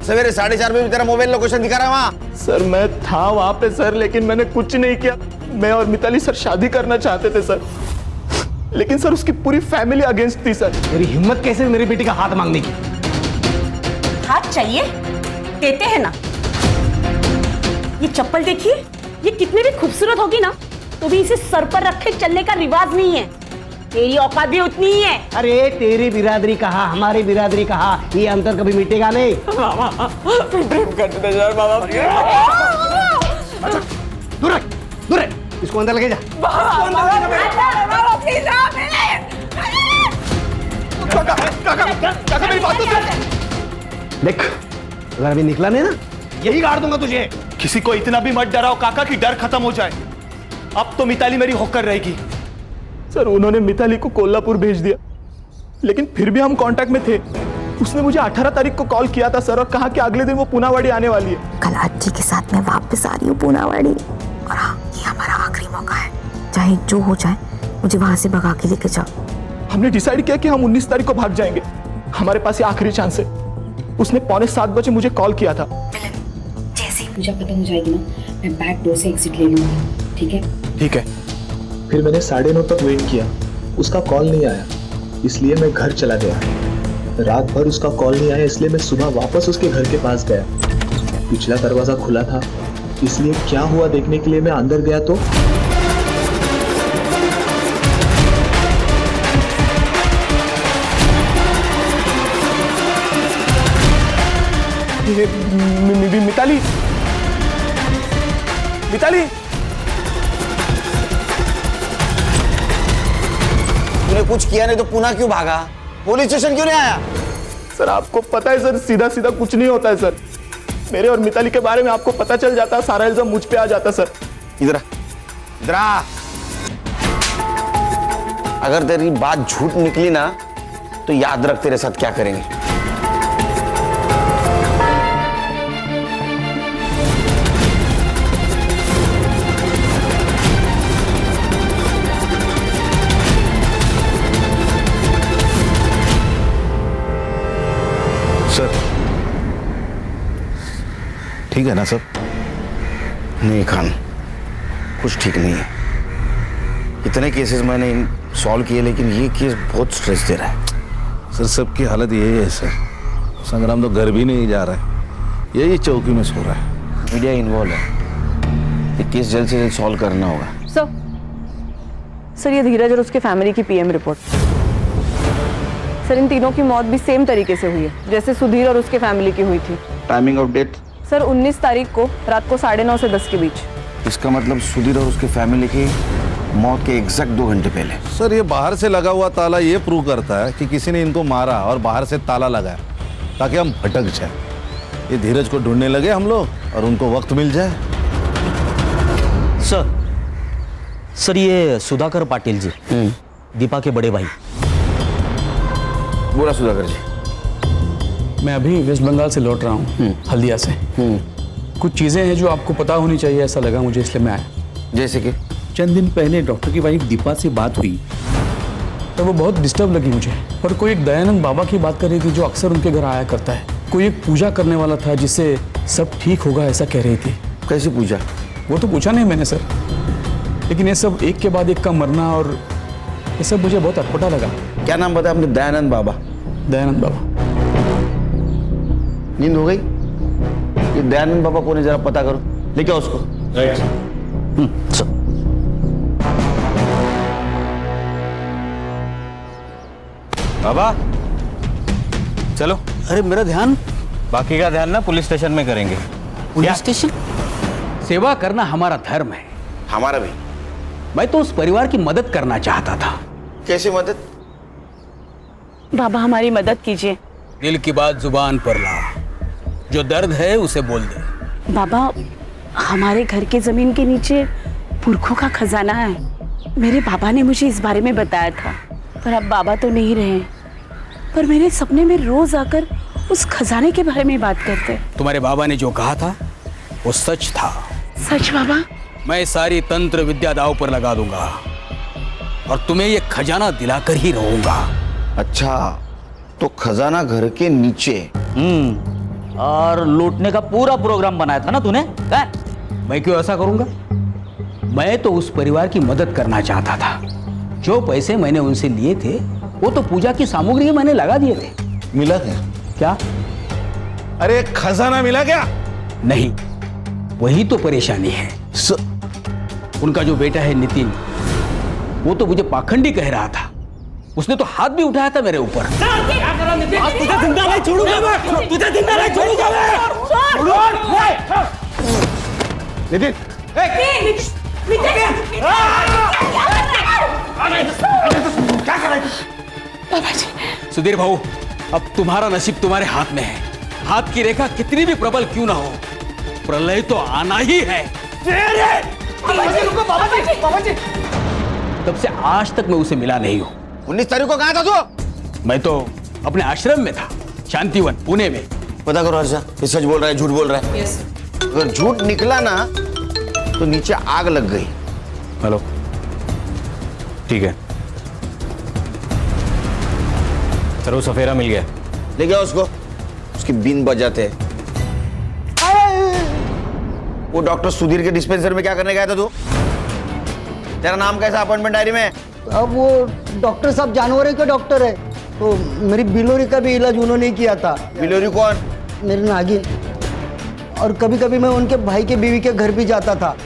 सवेरे 4:30 बजे भी तेरा मोबाइल लोकेशन दिखा रहा है वहाँ। सर मैं था वहां पे सर, लेकिन मैंने कुछ नहीं किया। मैं और मिताली सर शादी करना चाहते थे सर, लेकिन सर उसकी पूरी फैमिली अगेंस्ट थी सर। मेरी हिम्मत कैसे मेरी बेटी का हाथ मांगने की? हाथ चाहिए, देते हैं ना। ये चप्पल देखिए, ये कितनी भी खूबसूरत होगी ना तो भी इसे सर पर रखे चलने का रिवाज नहीं है। तेरी औकात भी उतनी ही है। अरे तेरी बिरादरी कहा, हमारी बिरादरी कहा, ये अंतर कभी मिटेगा नहीं। दूर रख, दूर रख, इसको अंदर लेके जा। देख अगर अभी निकला नहीं ना, यही गाड़ दूंगा तुझे। किसी को इतना भी मत डराओ काका कि डर खत्म हो जाए। अब तो मिताली मेरी होकर रहेगी। सर उन्होंने मिताली को कोल्हापुर भेज दिया, लेकिन फिर भी हम कांटेक्ट में थे। उसने मुझे 18 तारीख को कॉल किया था सर, और कहा कि अगले दिन वो पुनावाड़ी आने वाली है। कल अज्जी के साथ मैं वापस आ रही हूँ पुनावाड़ी, और हाँ ये हमारा आखिरी मौका है। चाहे जो हो जाए मुझे वहां से भगा के लेके जाओ। हमने डिसाइड किया कि हम 19 तारीख को भाग जाएंगे। हमारे पास ये आखिरी चांस है। उसने 6:45 बजे मुझे कॉल किया था। जैसे ही पूजा खत्म हो जाएगी ना, मैं बैक डोर से एग्जिट ले लूंगी। ठीक है? ठीक है। फिर मैंने 9:30 तक वेट किया, उसका कॉल नहीं आया, इसलिए मैं घर चला गया। रात भर उसका कॉल नहीं आया, इसलिए मैं सुबह वापस उसके घर के पास गया। पिछला दरवाजा खुला था, इसलिए क्या हुआ देखने के लिए मैं अंदर गया तो मिताली, मिताली तूने कुछ किया नहीं तो पुणे क्यों भागा? पुलिस स्टेशन क्यों नहीं आया? सर आपको पता है सर, सीधा सीधा कुछ नहीं होता है सर। मेरे और मिताली के बारे में आपको पता चल जाता, सारा इल्जाम मुझ पे आ जाता सर। इधर आ। अगर तेरी बात झूठ निकली ना तो याद रख तेरे साथ क्या करेंगे। सर ठीक है ना सब? नहीं खान, कुछ ठीक नहीं है। इतने केसेस मैंने सॉल्व किए, लेकिन ये केस बहुत स्ट्रेस दे रहा है। सर सबकी हालत यही है सर। संग्राम तो घर भी नहीं जा रहा है, यही चौकी में सो रहा है। मीडिया इन्वॉल्व है, ये केस जल्द से जल्द सॉल्व करना होगा। सर ये धीरज और उसके फैमिली की पीएम रिपोर्ट। सर इन तीनों की मौत भी सेम तरीके से हुई है जैसे सुधीर और उसके फैमिली की हुई थी। Timing of death? सर 19 तारीख को रात को 9:30 से 10 के बीच। इसका मतलब सुधीर और उसके फैमिली की मौत के एग्जैक्ट 2 घंटे पहले। सर ये बाहर से लगा हुआ ताला ये प्रूव करता है कि किसी ने इनको मारा और बाहर से ताला लगाया ताकि हम भटक जाए। ये धीरज को ढूंढने लगे हम लोग और उनको वक्त मिल जाए। सर ये सुधाकर पाटिल जी, दीपा के बड़े भाई। बोला सुधाकर जी। मैं अभी वेस्ट बंगाल से लौट रहा हूँ, हल्दिया से। कुछ चीज़ें हैं जो आपको पता होनी चाहिए, ऐसा लगा मुझे, इसलिए मैं आया। जैसे कि चंद दिन पहले डॉक्टर की वाइफ दीपा से बात हुई तो वो बहुत डिस्टर्ब लगी मुझे। और कोई एक दयानंद बाबा की बात कर रही थी जो अक्सर उनके घर आया करता है। कोई एक पूजा करने वाला था जिससे सब ठीक होगा ऐसा कह रही थी। कैसी पूजा? वो तो पूछा नहीं मैंने सर, लेकिन ये सब एक के बाद एक का मरना और ये सब मुझे बहुत अटपटा लगा। क्या नाम बताया आपने? दयानंद बाबा। दयानंद बाबा। नींद हो गई? ये दयानंद बाबा कौन है जरा पता करो, लेके आओ उसको। बाबा चलो। अरे मेरा ध्यान, बाकी का ध्यान ना पुलिस स्टेशन में करेंगे। Police station? सेवा करना हमारा धर्म है। हमारा भी। मैं तो उस परिवार की मदद करना चाहता था। कैसे मदद? बाबा हमारी मदद कीजिए। दिल की बात जुबान पर ला, जो दर्द है उसे बोल दे। बाबा हमारे घर के जमीन के नीचे पुरखों का खजाना है। मेरे बाबा ने मुझे इस बारे में बताया था, पर अब बाबा तो नहीं रहे, पर मेरे सपने में रोज आकर उस खजाने के बारे में बात करते। तुम्हारे बाबा ने जो कहा था वो सच था। सच बाबा? मैं सारी तंत्र विद्या दांव पर लगा दूंगा और तुम्हें ये खजाना दिलाकर ही रहूंगा। अच्छा, तो खजाना घर के नीचे। और लूटने का पूरा प्रोग्राम बनाया था ना तूने? मैं क्यों ऐसा करूंगा? मैं तो उस परिवार की मदद करना चाहता था। जो पैसे मैंने उनसे लिए थे वो तो पूजा की सामग्री मैंने लगा दिए थे। मिला क्या? क्या? अरे खजाना मिला क्या? नहीं, वही तो परेशानी है। उनका जो बेटा है नितिन, वो तो मुझे पाखंडी कह रहा था। उसने तो हाथ भी उठाया था मेरे ऊपर। तुझे जिंदा नहीं छोड़ूंगा मैं, तुझे जिंदा नहीं छोड़ूंगा मैं। नितिन, क्या कर रहे हो? सुधीर भाऊ, अब तुम्हारा नसीब तुम्हारे हाथ में है। हाथ की रेखा कितनी भी प्रबल क्यों ना हो, प्रलय तो आना ही है। बाबा जी। तब से आज तक मैं उसे मिला नहीं हूँ। 19 तारीख को कहा था तू? मैं तो अपने आश्रम में था, शांतिवन पुणे में। पता करो हर्षा, ये सच बोल रहा है झूठ बोल रहा है? यस। अगर झूठ निकला ना तो नीचे आग लग गई। हेलो, ठीक है। चलो सफेरा मिल गया। ले गया उसको, उसकी बीन बजाते हैं। वो डॉक्टर सुधीर के डिस्पेंसर में क्या करने गया था तू? तेरा नाम कैसा अपॉइंटमेंट डायरी में? अब वो डॉक्टर साहब जानवरों के डॉक्टर है, तो मेरी बिलोरी का भी इलाज उन्होंने किया था। बिलोरी कौन? मेरी नागिन। और कभी कभी मैं उनके भाई के बीवी के घर भी जाता था।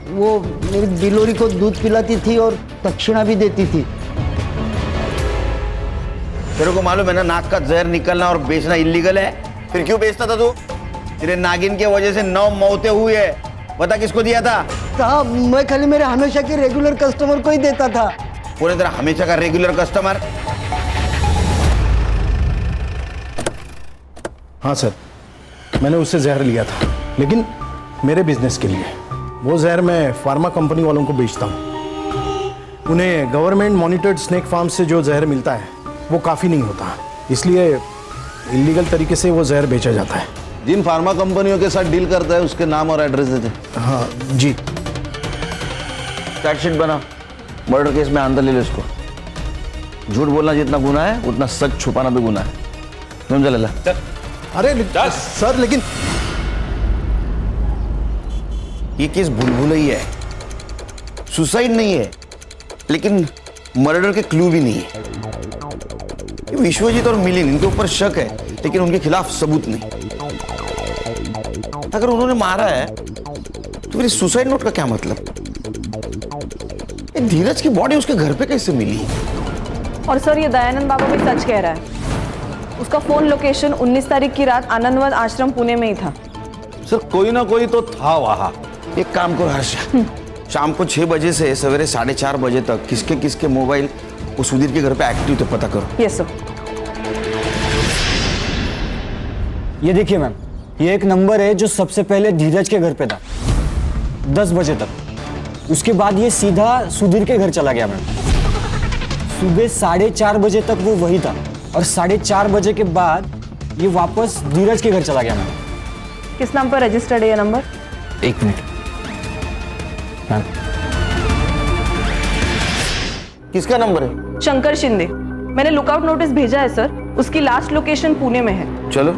वो मेरी बिलोरी को दूध पिलाती थी और दक्षिणा भी देती थी। तेरे को मालूम है ना, नाक का जहर निकलना और बेचना इलीगल है। फिर क्यों बेचता था तू? तेरे नागिन के वजह से 9 मौतें हुई है। बता किसको दिया था? साहब, मैं खाली मेरे हमेशा के रेगुलर कस्टमर को ही देता था। पूरे तेरा हमेशा का रेगुलर कस्टमर? हाँ सर, मैंने उससे जहर लिया था, लेकिन मेरे बिजनेस के लिए। वो जहर मैं फार्मा कंपनी वालों को बेचता हूँ। उन्हें गवर्नमेंट मॉनिटर्ड स्नेक फार्म से जो जहर मिलता है वो काफ़ी नहीं होता, इसलिए इलीगल तरीके से वो जहर बेचा जाता है। जिन फार्मा कंपनियों के साथ डील करता है उसके नाम और एड्रेस देते। हाँ जी। चार्जशीट बना, मर्डर केस में अंदर ले लो इसको। झूठ बोलना जितना गुनाह है उतना सच छुपाना भी गुनाह है। समझ ले ला। अरे सर, लेकिन ये केस भूलभुलैया है, सुसाइड नहीं है, लेकिन मर्डर के क्लू भी नहीं है। ये विश्वजीत और मिलिंद, इनके ऊपर शक है, लेकिन उनके खिलाफ सबूत नहीं। अगर उन्होंने मारा है तो फिर सुसाइड नोट का क्या मतलब? धीरज की बॉडी उसके घर पे कैसे मिली? और सर ये दयानंद बाबा भी सच कह रहा है। उसका फोन लोकेशन 19 तारीख की रात आनंदवन आश्रम पुणे में ही था। सर कोई ना कोई तो था वहां। एक काम करो हर्षा, शाम को 6 बजे से सवेरे 4:30 बजे तक किसके किसके मोबाइल वो सुधीर के घर पे एक्टिव थे पता करो। Yes sir. ये देखिए मैम, ये एक नंबर है जो सबसे पहले धीरज के घर पे था 10 बजे तक। उसके बाद ये सीधा सुधीर के घर चला गया मैम। सुबह 4:30 बजे तक वो वही था और 4:30 बजे के बाद ये वापस धीरज के घर चला गया मैम। किस नाम पर रजिस्टर्ड है ये नंबर? 1 minute ma'am. किसका नंबर है? शंकर शिंदे। मैंने लुकआउट नोटिस भेजा है सर। उसकी लास्ट लोकेशन पुणे में है। चलो।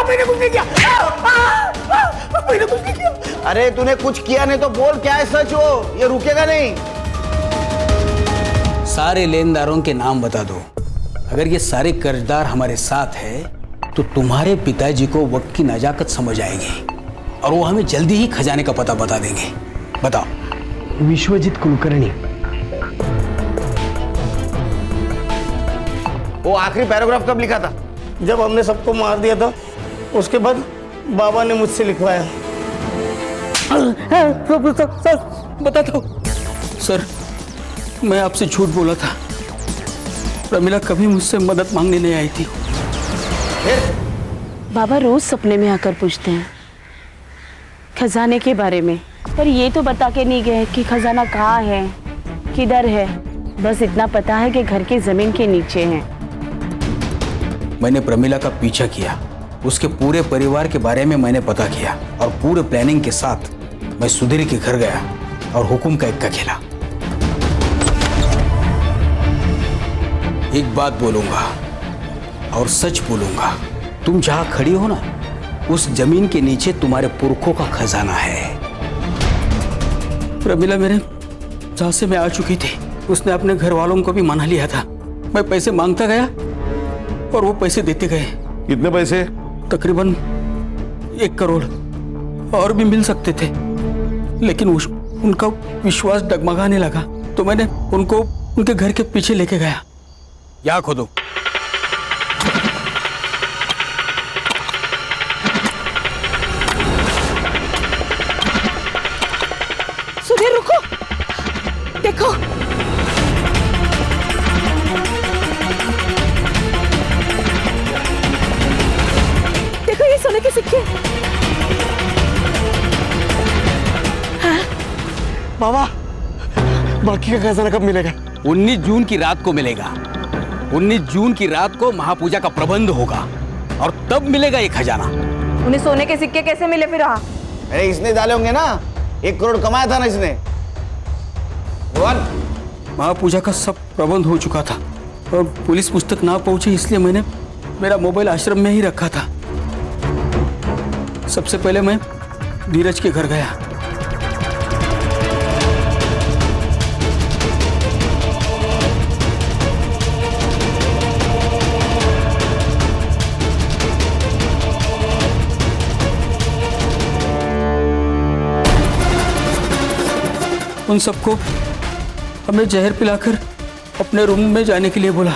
मैंने कुछ नहीं किया। अरे तूने कुछ किया नहीं तो बोल, क्या है सच वो, ये रुकेगा नहीं। सारे लेनदारों के नाम बता दो। अगर ये सारे कर्जदार हमारे साथ है तो तुम्हारे पिताजी को वक्त की नजाकत समझ आएगी और वो हमें जल्दी ही खजाने का पता बता देंगे। बताओ। विश्वजीत कुलकर्णी। वो आखिरी पैराग्राफ कब लिखा था? जब हमने सबको मार दिया था उसके बाद बाबा ने मुझसे लिखवाया। बता दो। सर, मैं आपसे झूठ बोला था। प्रमिला कभी मुझसे मदद मांगने नहीं आई थी। बाबा रोज सपने में आकर पूछते हैं खजाने के बारे में, पर ये तो बता के नहीं गए कि खजाना कहाँ है, किधर है। बस इतना पता है कि घर की जमीन के नीचे है। मैंने प्रमिला का पीछा किया, उसके पूरे परिवार के बारे में मैंने पता किया और पूरे प्लानिंग के साथ मैं सुधीर के घर गया और हुकुम का इक्का खेला। एक बात बोलूंगा और सच बोलूंगा, तुम जहां खड़ी हो ना, उस जमीन के नीचे तुम्हारे पुरखों का खजाना है। प्रमिला मेरे जहां से मैं आ चुकी थी, उसने अपने घर वालों को भी मना लिया था। मैं पैसे मांगता गया और वो पैसे देते गए। कितने पैसे? तकरीबन 1 करोड़, और भी मिल सकते थे, लेकिन उनका विश्वास डगमगाने लगा तो मैंने उनको उनके घर के पीछे लेके गया। या खोदो। सुधीर रुको, देखो। देखो ये सोने के सिक्के। बाबा, बाकी का खजाना कब मिलेगा? 19 जून की रात को मिलेगा। 19 जून की रात को महापूजा का प्रबंध होगा और तब मिलेगा ये खजाना। उन्हें सोने के सिक्के कैसे मिले फिर? अरे इसने डाले होंगे ना, 1 करोड़ कमाया था ना इसने। महापूजा का सब प्रबंध हो चुका था और पुलिस पुस्तक ना पहुंची, इसलिए मैंने मेरा मोबाइल आश्रम में ही रखा था। सबसे पहले मैं धीरज के घर गया। उन सबको हमें जहर पिलाकर अपने रूम में जाने के लिए बोला।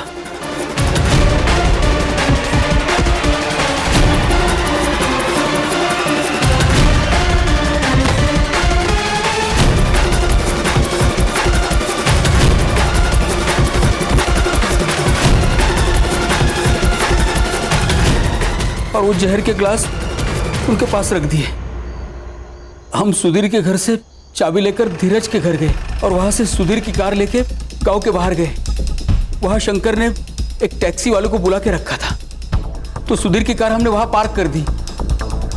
और वो जहर के ग्लास उनके पास रख दिए। हम सुधीर के घर से चाबी लेकर धीरज के घर गए और वहां से सुधीर की कार लेके गांव के बाहर गए। वहां शंकर ने एक टैक्सी वाले को बुला के रखा था, तो सुधीर की कार हमने वहां पार्क कर दी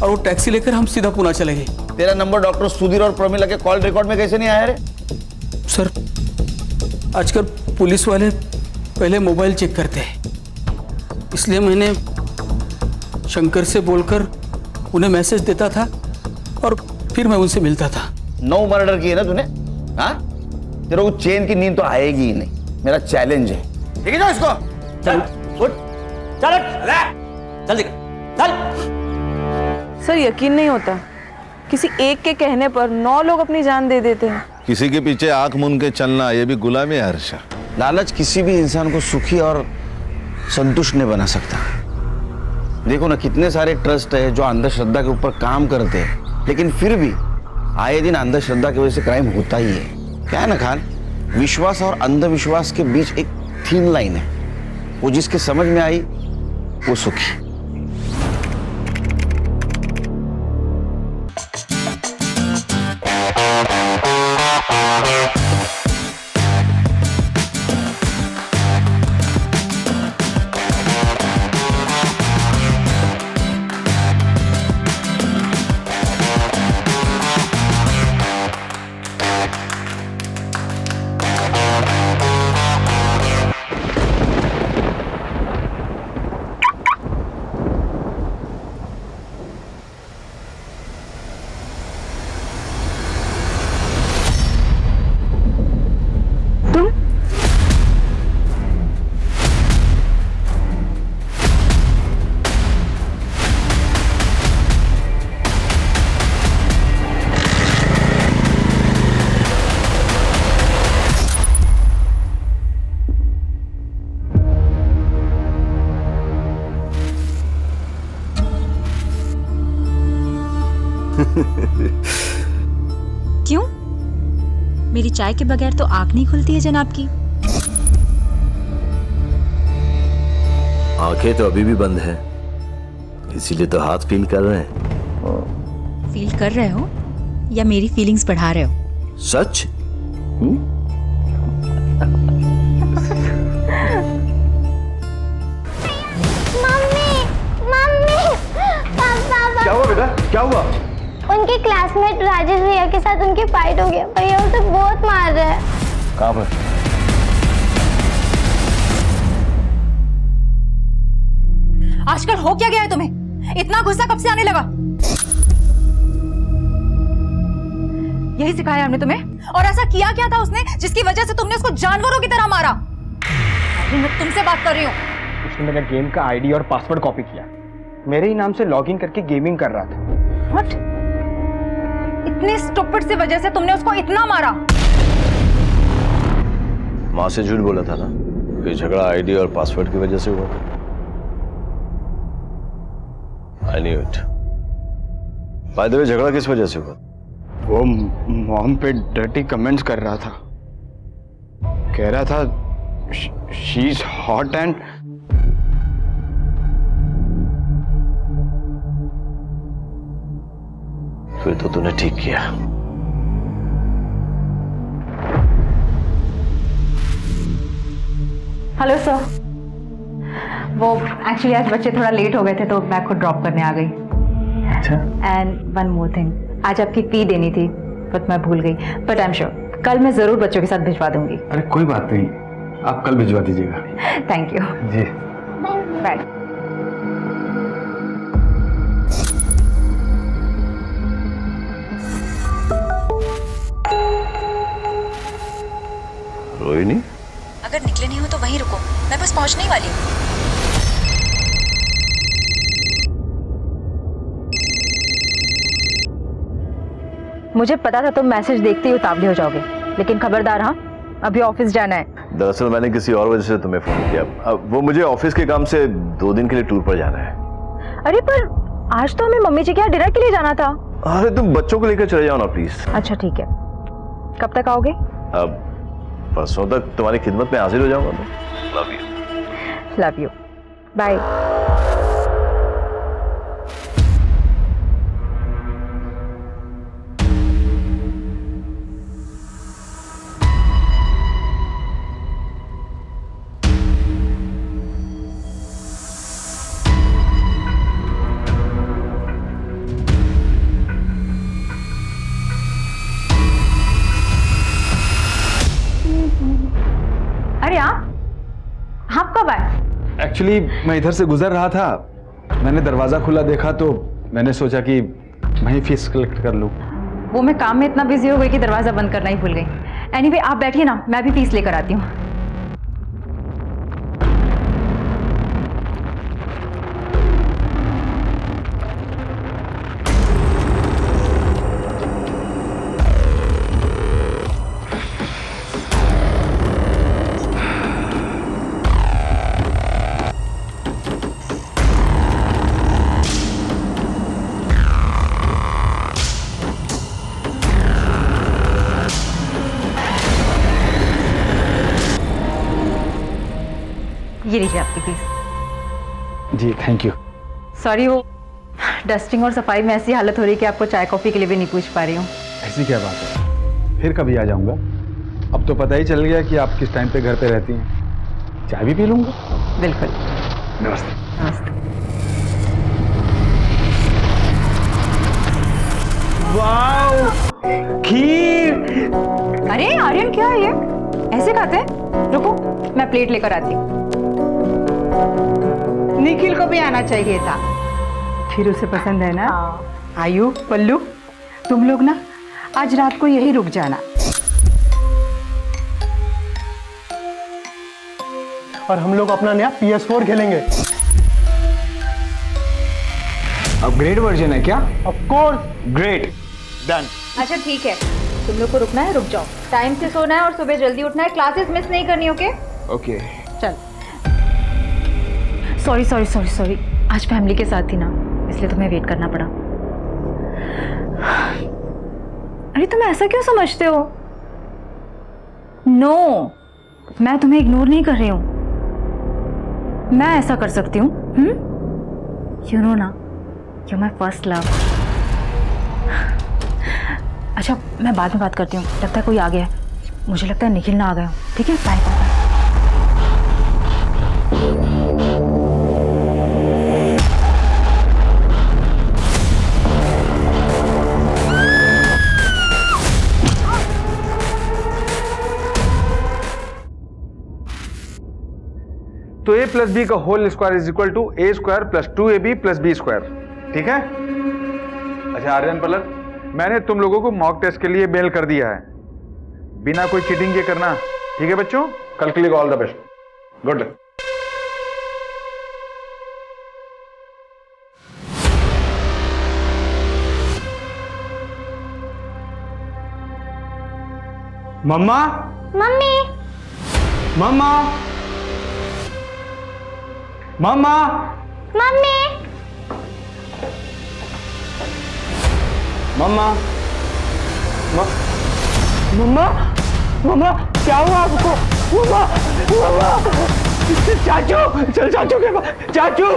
और वो टैक्सी लेकर हम सीधा पुणे चले गए। तेरा नंबर डॉक्टर सुधीर और प्रमिला के कॉल रिकॉर्ड में कैसे नहीं आया रे? सर, आजकल पुलिस वाले पहले मोबाइल चेक करते हैं, इसलिए मैंने शंकर से बोलकर उन्हें मैसेज देता था और फिर मैं उनसे मिलता था। 9 मर्डर किए ना तूने? हाँ, तेरे को चैन की नींद तो आएगी ही नहीं। मेरा चैलेंज है, ठीक है? इसको चल उठ, चल जल्दी चल। सर यकीन नहीं होता, किसी एक के कहने पर 9 लोग अपनी जान दे देते हैं। किसी के पीछे आंख मूंद के चलना, ये भी गुलामी है हर्षा। लालच किसी भी इंसान को सुखी और संतुष्ट नहीं बना सकता। देखो ना, कितने सारे ट्रस्ट है जो अंधश्रद्धा के ऊपर काम करते हैं, लेकिन फिर भी आए दिन अंधश्रद्धा की वजह से क्राइम होता ही है। क्या है ना खान, विश्वास और अंधविश्वास के बीच एक थीन लाइन है, वो जिसके समझ में आई वो सुखी। क्यों? मेरी चाय के बगैर तो आंख नहीं खुलती है जनाब की। आंखें तो अभी भी बंद है, इसीलिए तो हाथ फील कर रहे हैं। फील कर रहे हो या मेरी फीलिंग्स बढ़ा रहे हो? सच? क्या हुआ बेटा, क्या हुआ? उनके क्लासमेट राजेश भैया के साथ उनकी फाइट हो गया। भैया उसे बहुत मार रहे हैं। कहाँ पर? आजकल हो क्या गया है तुम्हें? इतना गुस्सा कब से आने लगा? यही सिखाया हमने तुम्हें? और ऐसा किया क्या था उसने जिसकी वजह से तुमने उसको जानवरों की तरह मारा? मैं तुमसे बात कर रही हूँ। उसने मेरा गेम का आईडी और पासवर्ड कॉपी किया, मेरे ही नाम से लॉगिन करके गेमिंग कर रहा था। What? इतने स्टूपिड से वजह से तुमने उसको इतना मारा? माँ से झूठ बोला था ना, ये झगड़ा आईडी और पासवर्ड की वजह से हुआ था। I knew it. By the way, झगड़ा किस वजह से हुआ? वो मॉम पे डर्टी कमेंट्स कर रहा था, कह रहा था शी इज हॉट एंड फिर तो तूने ठीक किया। हेलो सर, वो एक्चुअली आज बच्चे थोड़ा लेट हो गए थे तो मैं खुद ड्रॉप करने आ गई। अच्छा। एंड वन मोर थिंग, आज आपकी फी देनी थी बट मैं भूल गई, बट आई एम श्योर कल मैं जरूर बच्चों के साथ भिजवा दूंगी। अरे कोई बात नहीं, आप कल भिजवा दीजिएगा। थैंक यू जी। बाय। रोहिणी, अगर निकले नहीं हो तो वहीं रुको, मैं बस पहुंचने ही वाली हूँ। मुझे पता था तुम मैसेज देखते ही उतावले हो जाओगे, लेकिन खबरदार हाँ, अभी ऑफिस जाना है। दरअसल मैंने किसी और वजह से तुम्हें फोन किया। अब वो मुझे ऑफिस के काम से 2 दिन के लिए टूर पर जाना है। अरे पर आज तो हमें मम्मी जी के यहाँ डिनर के लिए जाना था। अरे तुम बच्चों को लेकर चले जाओ ना प्लीज। अच्छा ठीक है, कब तक आओगे? अब परसों तक तुम्हारी खिदमत में हाजिर हो जाऊंगा मैं। Love you. Love you, bye. अरे आप कब आए? एक्चुअली मैं इधर से गुजर रहा था, मैंने दरवाजा खुला देखा तो मैंने सोचा कि वहीं फीस कलेक्ट कर लूं। वो मैं काम में इतना बिजी हो गई कि दरवाजा बंद करना ही भूल गई। एनीवे आप बैठिए ना, मैं भी फीस लेकर आती हूँ। ये लीजिए आपकी फीस। जी थैंक यू। सॉरी, वो डस्टिंग और सफाई में ऐसी हालत हो रही है कि आपको चाय कॉफी के लिए भी नहीं पूछ पा रही हूँ। ऐसी क्या बात है, फिर कभी आ जाऊंगा। अब तो पता ही चल गया कि आप किस टाइम पे घर पे रहती हैं। चाय भी पी लूंगा। बिल्कुल। नमस्ते। नमस्ते। वाओ, खीर। अरे आर्यन, क्या है ये? ऐसे खाते हैं? रुको मैं प्लेट लेकर आती हूँ। निखिल को भी आना चाहिए था। फिर उसे पसंद है ना? आयु, पल्लू, तुम लोग ना आज रात को यही रुक जाना। और हम लोग अपना नया PS4 खेलेंगे। अपग्रेड वर्जन है क्या? Of course. Great, done. अच्छा ठीक है, तुम लोग को रुकना है रुक जाओ, टाइम से सोना है और सुबह जल्दी उठना है, क्लासेस मिस नहीं करनी। Okay okay. चल। सॉरी, आज फैमिली के साथ थी ना, इसलिए तुम्हें वेट करना पड़ा। अरे तुम ऐसा क्यों समझते हो? नो, मैं तुम्हें इग्नोर नहीं कर रही हूं। मैं ऐसा कर सकती हूँ। यू नो ना, यू माई फर्स्ट लव। अच्छा, मैं बाद में बात करती हूँ, लगता है कोई आ गया है। मुझे लगता है निखिल ना आ गया हो। ठीक है, बाय बाय। तो a प्लस बी का whole square is equal to a square plus 2ab plus B square. ठीक है? अच्छा आर्यन पलक, मैंने तुम लोगों को मॉक टेस्ट के लिए मेल कर दिया है, बिना कोई चीटिंग के करना। ठीक है बच्चों, कल के लिए all the best, good luck. Mama, mummy, mama, mama, mummy, mama, mama, mama, क्या हुआ आपको? मम्मा, मम्मा, चाचू, चल चाचू के पास, चाचू।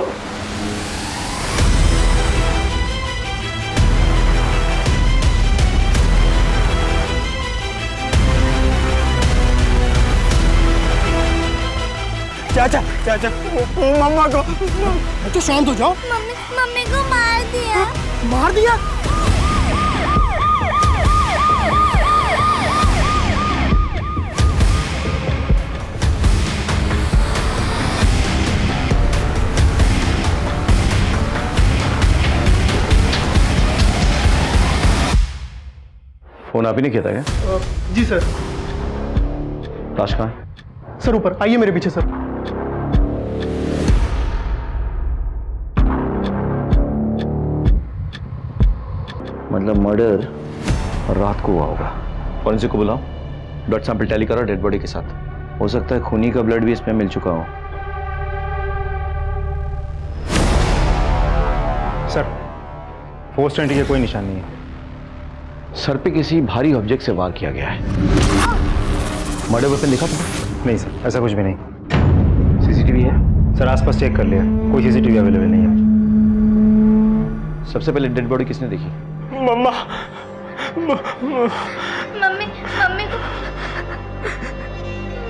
चाचा, चाचा, मम्मा को। अच्छा शांत हो जाओ। मम्मी, मम्मी को मार दिया। मार दिया? फोन आप ही ने किया था क्या? जी सर। लाश कहाँ है? सर ऊपर आइए मेरे पीछे सर। मतलब मर्डर रात को हुआ होगा। फॉरेंसिक को बुलाओ, ब्लड सैंपल टैली करो डेड बॉडी के साथ। हो सकता है खूनी का ब्लड भी इसमें मिल चुका हो। सर, फोर्स एंट्री के कोई निशान नहीं है। सर पे किसी भारी ऑब्जेक्ट से वार किया गया है। मर्डर वेपन देखा तुमने? नहीं सर, ऐसा कुछ भी नहीं। सीसीटीवी है? सर आसपास चेक कर लिया, कोई सीसीटीवी अवेलेबल नहीं है। सबसे पहले डेड बॉडी किसने देखी? मम्मा, मम्मी, मम्मी को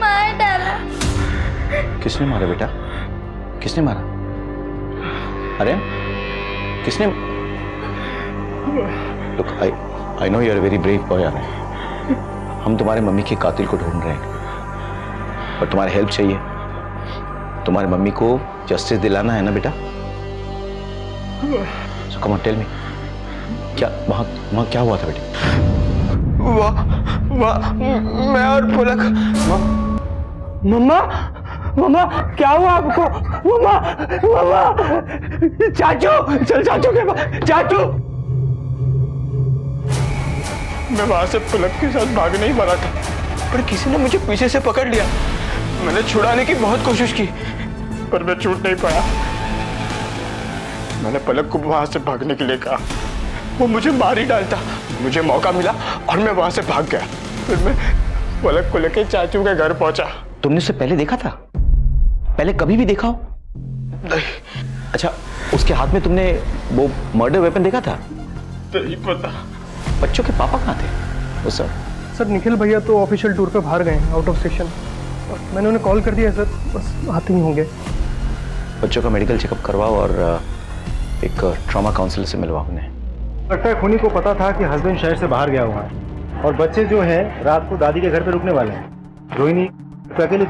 मार डाला। किसने मारा बेटा? किसने मारा? अरे किसने? Look, I know you are a very brave boy, Aryan. हम तुम्हारे मम्मी के कातिल को ढूंढ रहे हैं, पर तुम्हारी हेल्प चाहिए। तुम्हारी मम्मी को जस्टिस दिलाना है ना बेटा? So come on, tell me, क्या वहाँ क्या हुआ था बेटी? मैं और पुलक। मम्मा, मम्मा, क्या हुआ आपको? मम्मा, मम्मा, चाचू, चल चाचू के पास, चाचू। मैं वहां से पुलक के साथ भागने ही वाला था, पर किसी ने मुझे पीछे से पकड़ लिया। मैंने छुड़ाने की बहुत कोशिश की, पर मैं छूट नहीं पाया। मैंने पलक को वहां से भागने के लिए कहा, वो मुझे मार ही डालता। मुझे मौका मिला और मैं वहां से भाग गया। फिर मैं पलक को लेकर चाचू के घर पहुंचा। तुमने उसे पहले देखा था? पहले कभी भी देखा हो? नहीं। अच्छा, उसके हाथ में तुमने वो मर्डर वेपन देखा था? नहीं पता। बच्चों के पापा कहाँ थे? वो सर निखिल भैया तो ऑफिशियल टूर पे बाहर गए, आउट ऑफ स्टेशन। मैंने उन्हें कॉल कर दिया सर, बस आते ही होंगे। बच्चों का मेडिकल चेकअप करवाओ और एक ट्रॉमा काउंसलर से मिलवाओ उन्हें। लगता है खूनी को पता था कि हस्बैंड शहर से बाहर गया हुआ है और बच्चे जो है रात को दादी के घर पे रुकने वाले हैं। रोहिणी तो अकेले,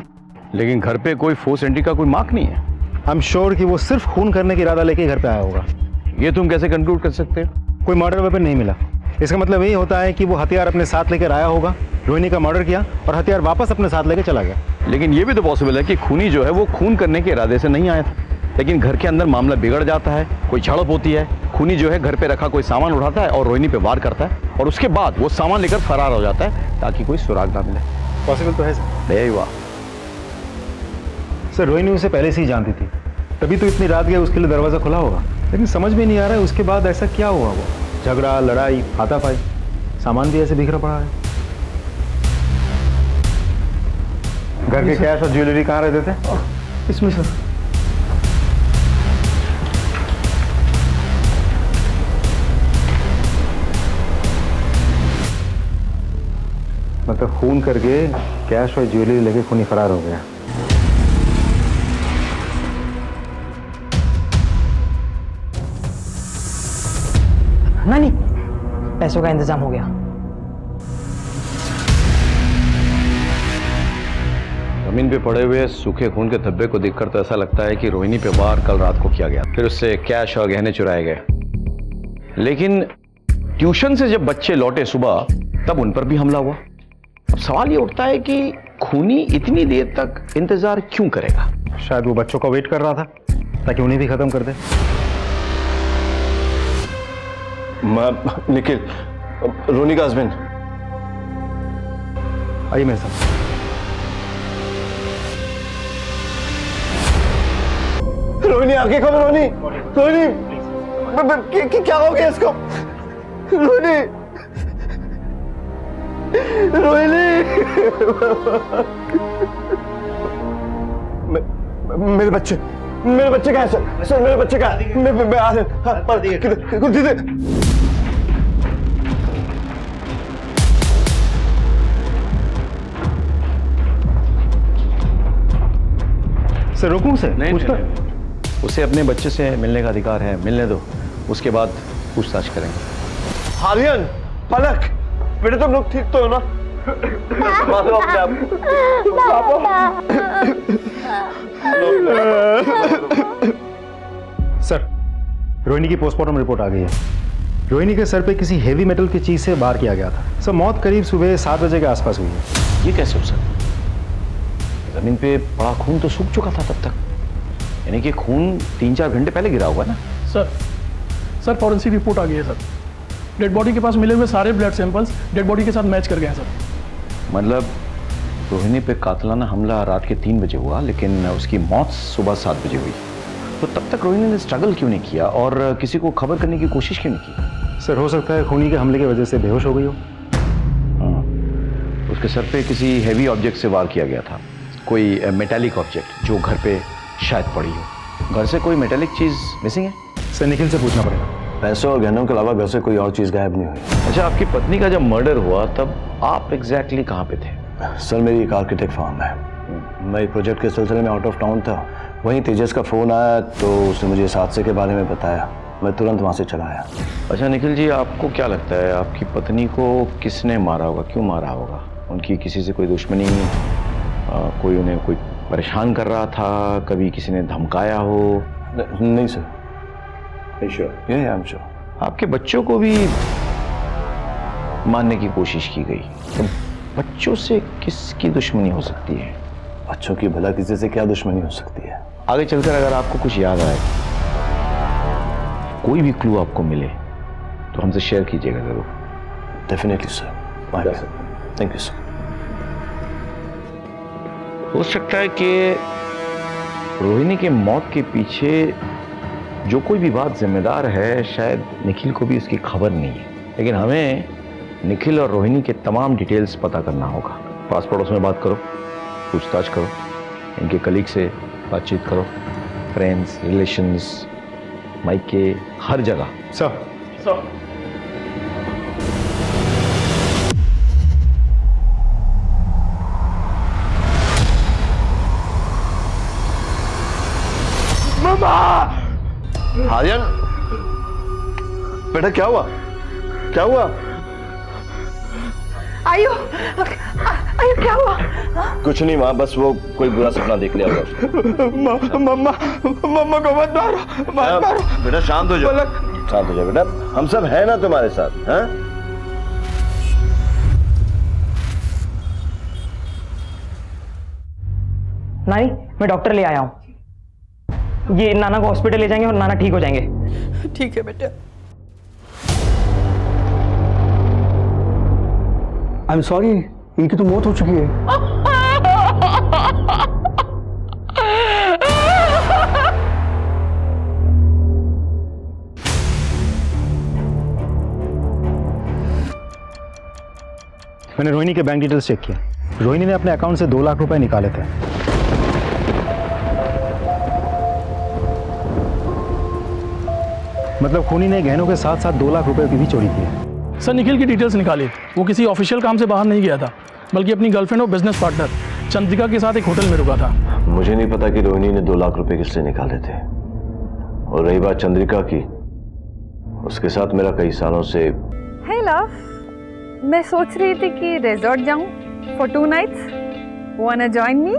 लेकिन घर पे कोई फोर्स एंट्री का कोई मार्क नहीं है। आई एम श्योर कि वो सिर्फ खून करने की इरादा लेके घर पे आया होगा। ये तुम कैसे कंक्लूड कर सकते हो? कोई मर्डर वेपन नहीं मिला। इसका मतलब यही होता है कि वो हथियार अपने साथ लेकर आया होगा, रोहिणी का मर्डर किया और हथियार वापस अपने साथ लेकर चला गया। लेकिन ये भी तो पॉसिबल है कि खूनी जो है वो खून करने के इरादे से नहीं आया था, लेकिन घर के अंदर मामला बिगड़ जाता है, कोई झड़प होती है, खूनी जो है घर पे रखा कोई सामान उठाता है और रोहिणी पे वार करता है और उसके बाद वो सामान लेकर फरार हो जाता है ताकि कोई सुराग ना मिले। पॉसिबल तो है सर। यही हुआ सर, रोहिणी उसे पहले से ही जानती थी, तभी तो इतनी रात गया उसके लिए दरवाजा खुला होगा। लेकिन समझ में नहीं आ रहा है उसके बाद ऐसा क्या हुआ वो। झगड़ा, लड़ाई, हाथापाई, सामान भी ऐसे बिखरा पड़ा है। घर के कैश और ज्वेलरी कहाँ रहते थे? इसमें सर। मतलब खून करके कैश और ज्वेलरी लेके खूनी फरार हो गया। नानी, पैसों का इंतजाम हो गया। जमीन पे पड़े हुए सूखे खून के धब्बे को देखकर तो ऐसा लगता है कि रोहिणी पे वार कल रात को किया गया, फिर उससे कैश और गहने चुराए गए। लेकिन ट्यूशन से जब बच्चे लौटे सुबह, तब उन पर भी हमला हुआ। अब सवाल ये उठता है कि खूनी इतनी देर तक इंतजार क्यों करेगा? शायद वो बच्चों का वेट कर रहा था ताकि उन्हें भी खत्म कर दे। निखिल, रोनी का हस्बैंड। आइए मेरे साथ। रोहिणी आगे खबर। रोहिणी, रोहिणी, क्या हो गया इसको? रोहिणी, रोहिणी, मेरे बच्चे कहाँ हैं सर? मेरे बच्चे कहाँ हैं? मैं आ रहे। सर रोकूं से? नहीं, उसे अपने बच्चे से मिलने का अधिकार है, मिलने दो, उसके बाद पूछताछ करेंगे। आर्यन, पलक, बेटे तुम लोग ठीक तो हो ना? मारो अपने आप। सर, रोहिणी की पोस्टमार्टम रिपोर्ट आ गई है। रोहिणी के सर पे किसी हेवी मेटल की चीज से वार किया गया था। सर मौत करीब सुबह 7 बजे के आसपास हुई है। ये कैसे हो सकता? जमीन पे पड़ा खून तो सूख चुका था तब तक, यानी कि खून 3-4 घंटे पहले गिरा होगा ना? सर फॉरेंसिक रिपोर्ट आ गई है सर। डेड बॉडी के पास मिले हुए सारे ब्लड सैंपल्स डेड बॉडी के साथ मैच कर गए हैं सर। मतलब रोहिणी पे कातिलाना हमला रात के 3 बजे हुआ, लेकिन उसकी मौत सुबह 7 बजे हुई। तो तब तक रोहिणी ने स्ट्रगल क्यों नहीं किया और किसी को खबर करने की कोशिश क्यों नहीं की? सर हो सकता है खूनी के हमले की वजह से बेहोश हो गई हो। उसके सर पे किसी हैवी ऑब्जेक्ट से वार किया गया था, कोई मेटालिक ऑब्जेक्ट जो घर पे शायद पड़ी हो। घर से कोई मेटालिक चीज मिसिंग है? सर निखिल से पूछना पड़ेगा। पैसों और गहनों के अलावा घर से कोई और चीज गायब नहीं हुई। अच्छा, आपकी पत्नी का जब मर्डर हुआ तब आप एग्जैक्टली कहाँ पे थे? सर मेरी एक आर्किटेक्ट फर्म है, मैं एक प्रोजेक्ट के सिलसिले में आउट ऑफ टाउन था। वहीं तेजस का फोन आया तो उसने मुझे इस हादसे के बारे में बताया, मैं तुरंत वहाँ से चला आया। अच्छा निखिल जी, आपको क्या लगता है आपकी पत्नी को किसने मारा होगा, क्यों मारा होगा? उनकी किसी से कोई दुश्मनी, कोई उन्हें कोई परेशान कर रहा था, कभी किसी ने धमकाया हो? नहीं सर। I am sure. आपके बच्चों को भी मारने की कोशिश की गई, तो बच्चों से किसकी दुश्मनी हो सकती है? बच्चों की भला किसी से क्या दुश्मनी हो सकती है? आगे चलकर अगर आपको कुछ याद आए, कोई भी क्लू आपको मिले, तो हमसे शेयर कीजिएगा जरूर। Definitely sir. Thank you sir. हो सकता है कि रोहिणी के मौत के पीछे जो कोई भी बात जिम्मेदार है, शायद निखिल को भी उसकी खबर नहीं है, लेकिन हमें निखिल और रोहिणी के तमाम डिटेल्स पता करना होगा। पास पड़ोस में बात करो, पूछताछ करो, इनके कलीग से बातचीत करो, फ्रेंड्स, रिलेशंस, मायके, हर जगह। सर आर्यन, बेटा क्या हुआ? क्या हुआ? आयु क्या हुआ? कुछ नहीं माँ, बस वो कोई बुरा सपना देख लिया होगा। मम्मा को मत मारो। बेटा शांत हो जाओ, शांत हो जाओ बेटा, हम सब हैं ना तुम्हारे साथ। हैं? नानी, मैं डॉक्टर ले आया हूँ। ये नाना को हॉस्पिटल ले जाएंगे और नाना ठीक हो जाएंगे। ठीक है बेटा। आई एम सॉरी, इनकी तो मौत हो चुकी है। मैंने रोहिणी के बैंक डिटेल्स चेक किए। रोहिणी ने अपने अकाउंट से 2 लाख रुपए निकाले थे। मतलब खूनी ने गहनों के साथ साथ 2 लाख रुपए की भी चोरी की है। सर निखिल की डिटेल्स निकाली। वो किसी ऑफिशियल काम से बाहर नहीं गया था, बल्कि अपनी गर्लफ्रेंड और बिजनेस पार्टनर चंद्रिका के साथ एक होटल में रुका था। मुझे नहीं पता कि रोहिणी ने 2 लाख रुपए किससे निकाले थे। और रही बात चंद्रिका की, उसके साथ मेरा कई सालों से। हे लव, मैं सोच रही थी कि रिजॉर्ट जाऊं for 2 nights. Wanna join me?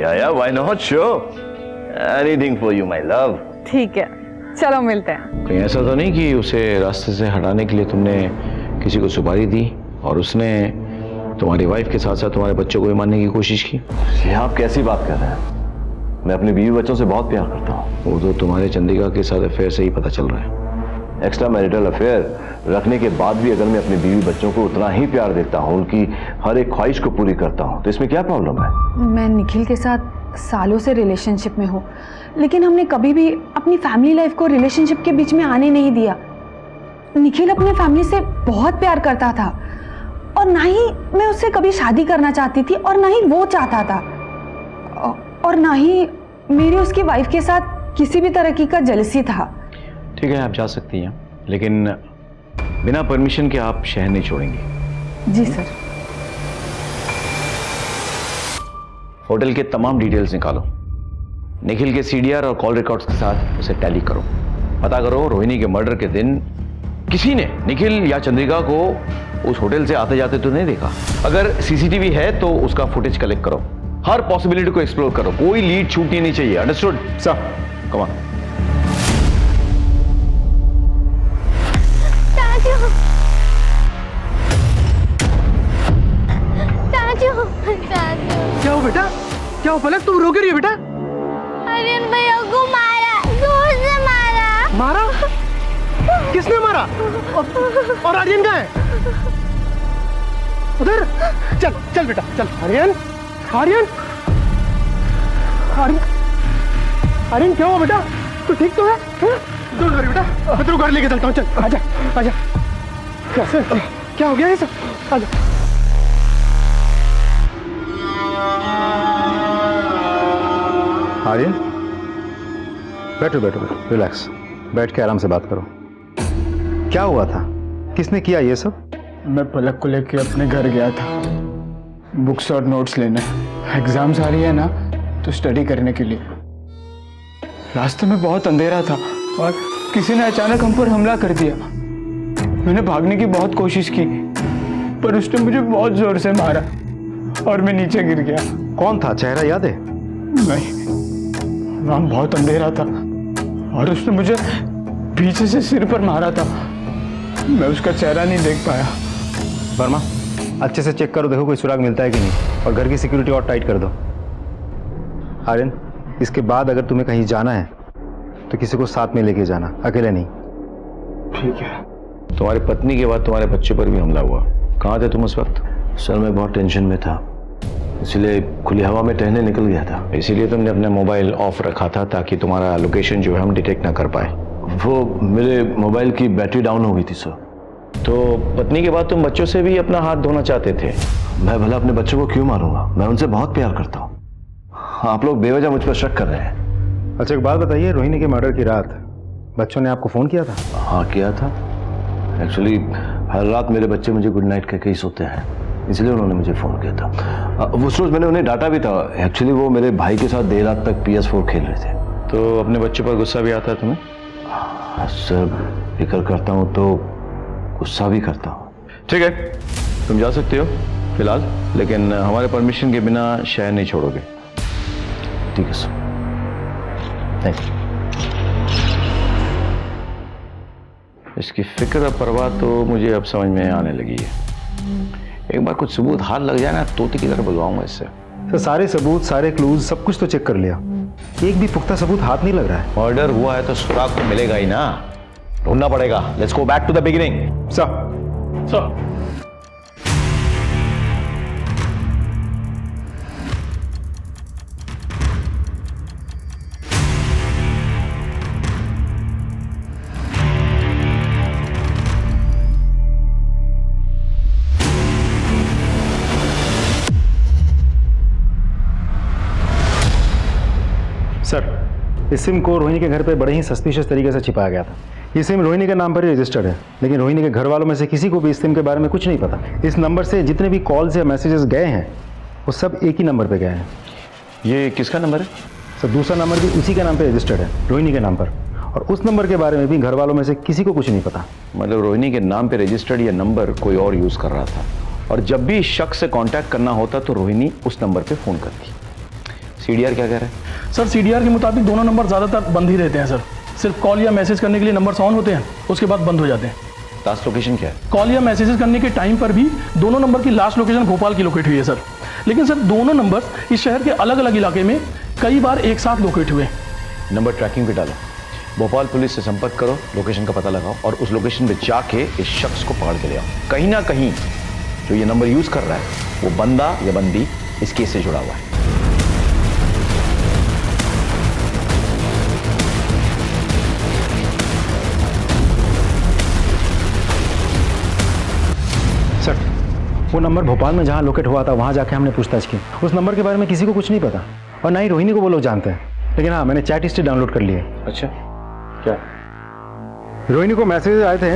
या why not, sure, anything for you my love. ठीक है, चलो मिलते हैं। कहीं ऐसा तो नहीं कि उसे रास्ते से हटाने के लिए तुमने किसी को सुपारी दी और उसने तुम्हारी वाइफ के साथ साथ तुम्हारे बच्चों को भी मारने की कोशिश की? ये आप कैसी बात कर रहे हैं? मैं अपनी बीवी बच्चों से बहुत प्यार करता हूँ। वो तो तुम्हारे चंद्रिका के साथ अफेयर से ही पता चल रहा है। एक्स्ट्रा मैरिटल अफेयर रखने के बाद भी अगर मैं अपनी बीवी बच्चों को उतना ही प्यार देता हूँ, उनकी हर एक ख्वाहिश को पूरी करता हूँ, तो इसमें क्या प्रॉब्लम है? मैं निखिल के साथ सालों से रिलेशनशिप में हूँ, लेकिन हमने कभी भी अपनी फैमिली लाइफ को रिलेशनशिप के बीच में आने नहीं दिया। निखिल अपने फैमिली से बहुत प्यार करता था और ना ही मैं उससे कभी शादी करना चाहती थी और ना ही वो चाहता था, और ना ही मेरी उसकी वाइफ के साथ किसी भी तरह की का जेलसी था। ठीक है, आप जा सकती हैं, लेकिन बिना परमिशन के आप शहर नहीं छोड़ेंगी। जी सर। होटल के तमाम डिटेल्स निकालो, निखिल के सीडीआर और कॉल रिकॉर्ड्स के साथ उसे टैली करो। पता करो रोहिणी के मर्डर के दिन किसी ने निखिल या चंद्रिका को उस होटल से आते जाते तो नहीं देखा। अगर सीसीटीवी है तो उसका फुटेज कलेक्ट करो, हर पॉसिबिलिटी को एक्सप्लोर करो, कोई लीड छूटनी नहीं चाहिए। Understood sir? Come on. क्या हो बेटा? क्या हो पलक, तुम रो क्यों रही हो बेटा? आर्यन भैया को मारा, जोर से मारा। मारा? किसने मारा? और आर्यन कहाँ है? उधर? चल चल बेटा चल। आर्यन, आर्यन, आर्यन, आर्यन क्या हुआ बेटा? तू ठीक तो है? डोंट वरी बेटा, मैं तेरे को घर लेके चलता हूँ। चल आजा आजा। कैसे, क्या हो गया ये सब? आजा। आर्यन, बैठो बैठो बैठो, रिलैक्स, बैठ के आराम से बात करो। क्या हुआ था? किसने किया ये सब? मैं पलक को लेके अपने घर गया था बुक्स और नोट्स लेने। एग्जाम्स आ रही है ना, तो स्टडी करने के लिए। रास्ते में बहुत अंधेरा था और किसी ने अचानक हम पर हमला कर दिया। मैंने भागने की बहुत कोशिश की, पर उसने मुझे बहुत जोर से मारा और मैं नीचे गिर गया। कौन था? चेहरा याद है? नहीं, वहाँ बहुत अंधेरा था और उसने मुझे पीछे से सिर पर मारा था। मैं उसका चेहरा नहीं देख पाया। वर्मा, अच्छे से चेक करो, देखो कोई सुराग मिलता है कि नहीं, और घर की सिक्योरिटी और टाइट कर दो। आर्यन, इसके बाद अगर तुम्हें कहीं जाना है तो किसी को साथ में लेके जाना, अकेले नहीं। ठीक है। तुम्हारी पत्नी के बाद तुम्हारे बच्चे पर भी हमला हुआ, कहाँ थे तुम उस वक्त? सर मैं बहुत टेंशन में था, इसलिए खुली हवा में टहलने निकल गया था। इसीलिए तुमने अपना मोबाइल ऑफ रखा था ताकि तुम्हारा लोकेशन जो है हम डिटेक्ट ना कर पाए। वो मेरे मोबाइल की बैटरी डाउन हो गई थी सर। तो पत्नी के बाद तुम बच्चों से भी अपना हाथ धोना चाहते थे। मैं भला अपने बच्चों को क्यों मारूंगा? मैं उनसे बहुत प्यार करता हूँ। आप लोग बेवजह मुझ पर शक कर रहे हैं। अच्छा एक बात बताइए, रोहिणी के मर्डर की रात बच्चों ने आपको फोन किया था? हाँ किया था। एक्चुअली हर रात मेरे बच्चे मुझे गुड नाइट कहके ही सोते हैं, इसलिए उन्होंने मुझे फ़ोन किया था। उस रोज़ मैंने उन्हें डांटा भी था। एक्चुअली वो मेरे भाई के साथ देर रात तक PS4 खेल रहे थे। तो अपने बच्चों पर गुस्सा भी आता है तुम्हें? सर फिक्र करता हूँ तो गुस्सा भी करता हूँ। ठीक है, तुम जा सकते हो फिलहाल, लेकिन हमारे परमिशन के बिना शहर नहीं छोड़ोगे। ठीक है सर, थैंक यू। इसकी फिक्र और परवाह तो मुझे अब समझ में आने लगी है। एक बार कुछ सबूत हाथ लग जाए ना, तोते की तरह बुलवाऊंगा इससे। तो सारे सबूत, सारे क्लूज, सब कुछ तो चेक कर लिया, एक भी पुख्ता सबूत हाथ नहीं लग रहा है। मर्डर हुआ है तो सुराग तो मिलेगा ही ना, ढूंढना पड़ेगा। Let's go back to the beginning. Sir इस सिम को रोहिणी के घर पे बड़े ही सस्पिशियस तरीके से छिपाया गया था। ये सिम रोहिणी के नाम पर ही रजिस्टर्ड है, लेकिन रोहिणी के घर वालों में से किसी को भी इस सिम के बारे में कुछ नहीं पता। इस नंबर से जितने भी कॉल्स या मैसेजेस गए हैं वो सब एक ही नंबर पे गए हैं। ये किसका नंबर है? सर दूसरा नंबर भी उसी के नाम पे रजिस्टर्ड है, रोहिणी के नाम पर, और उस नंबर के बारे में भी घर वालों में से किसी को कुछ नहीं पता। मतलब रोहिणी के नाम पे रजिस्टर्ड ये नंबर कोई और यूज कर रहा था, और जब भी इस शख्स से कांटेक्ट करना होता तो रोहिणी उस नंबर पे फोन करती। सीडीआर क्या कह रहा है? सर सीडीआर के मुताबिक दोनों नंबर ज़्यादातर बंद ही रहते हैं सर। सिर्फ कॉल या मैसेज करने के लिए नंबर्स ऑन होते हैं, उसके बाद बंद हो जाते हैं। लास्ट लोकेशन क्या है? कॉल या मैसेजेस करने के टाइम पर भी दोनों नंबर की लास्ट लोकेशन भोपाल की लोकेट हुई है सर। लेकिन सर दोनों नंबर्स इस शहर के अलग अलग इलाके में कई बार एक साथ लोकेट हुए। नंबर ट्रैकिंग पे डालो, भोपाल पुलिस से संपर्क करो, लोकेशन का पता लगाओ और उस लोकेशन पे जाके इस शख्स को पकड़ के ले आओ। कहीं ना कहीं जो ये नंबर यूज कर रहा है वो बंदा या बंदी इस केस से जुड़ा हुआ है। सर वो नंबर भोपाल में जहाँ लोकेट हुआ था वहाँ जाके हमने पूछताछ की। उस नंबर के बारे में किसी को कुछ नहीं पता और ना ही रोहिणी को वो लोग जानते हैं। लेकिन हाँ, मैंने चैट हिस्ट्री डाउनलोड कर ली है। अच्छा, क्या? रोहिणी को मैसेज आए थे,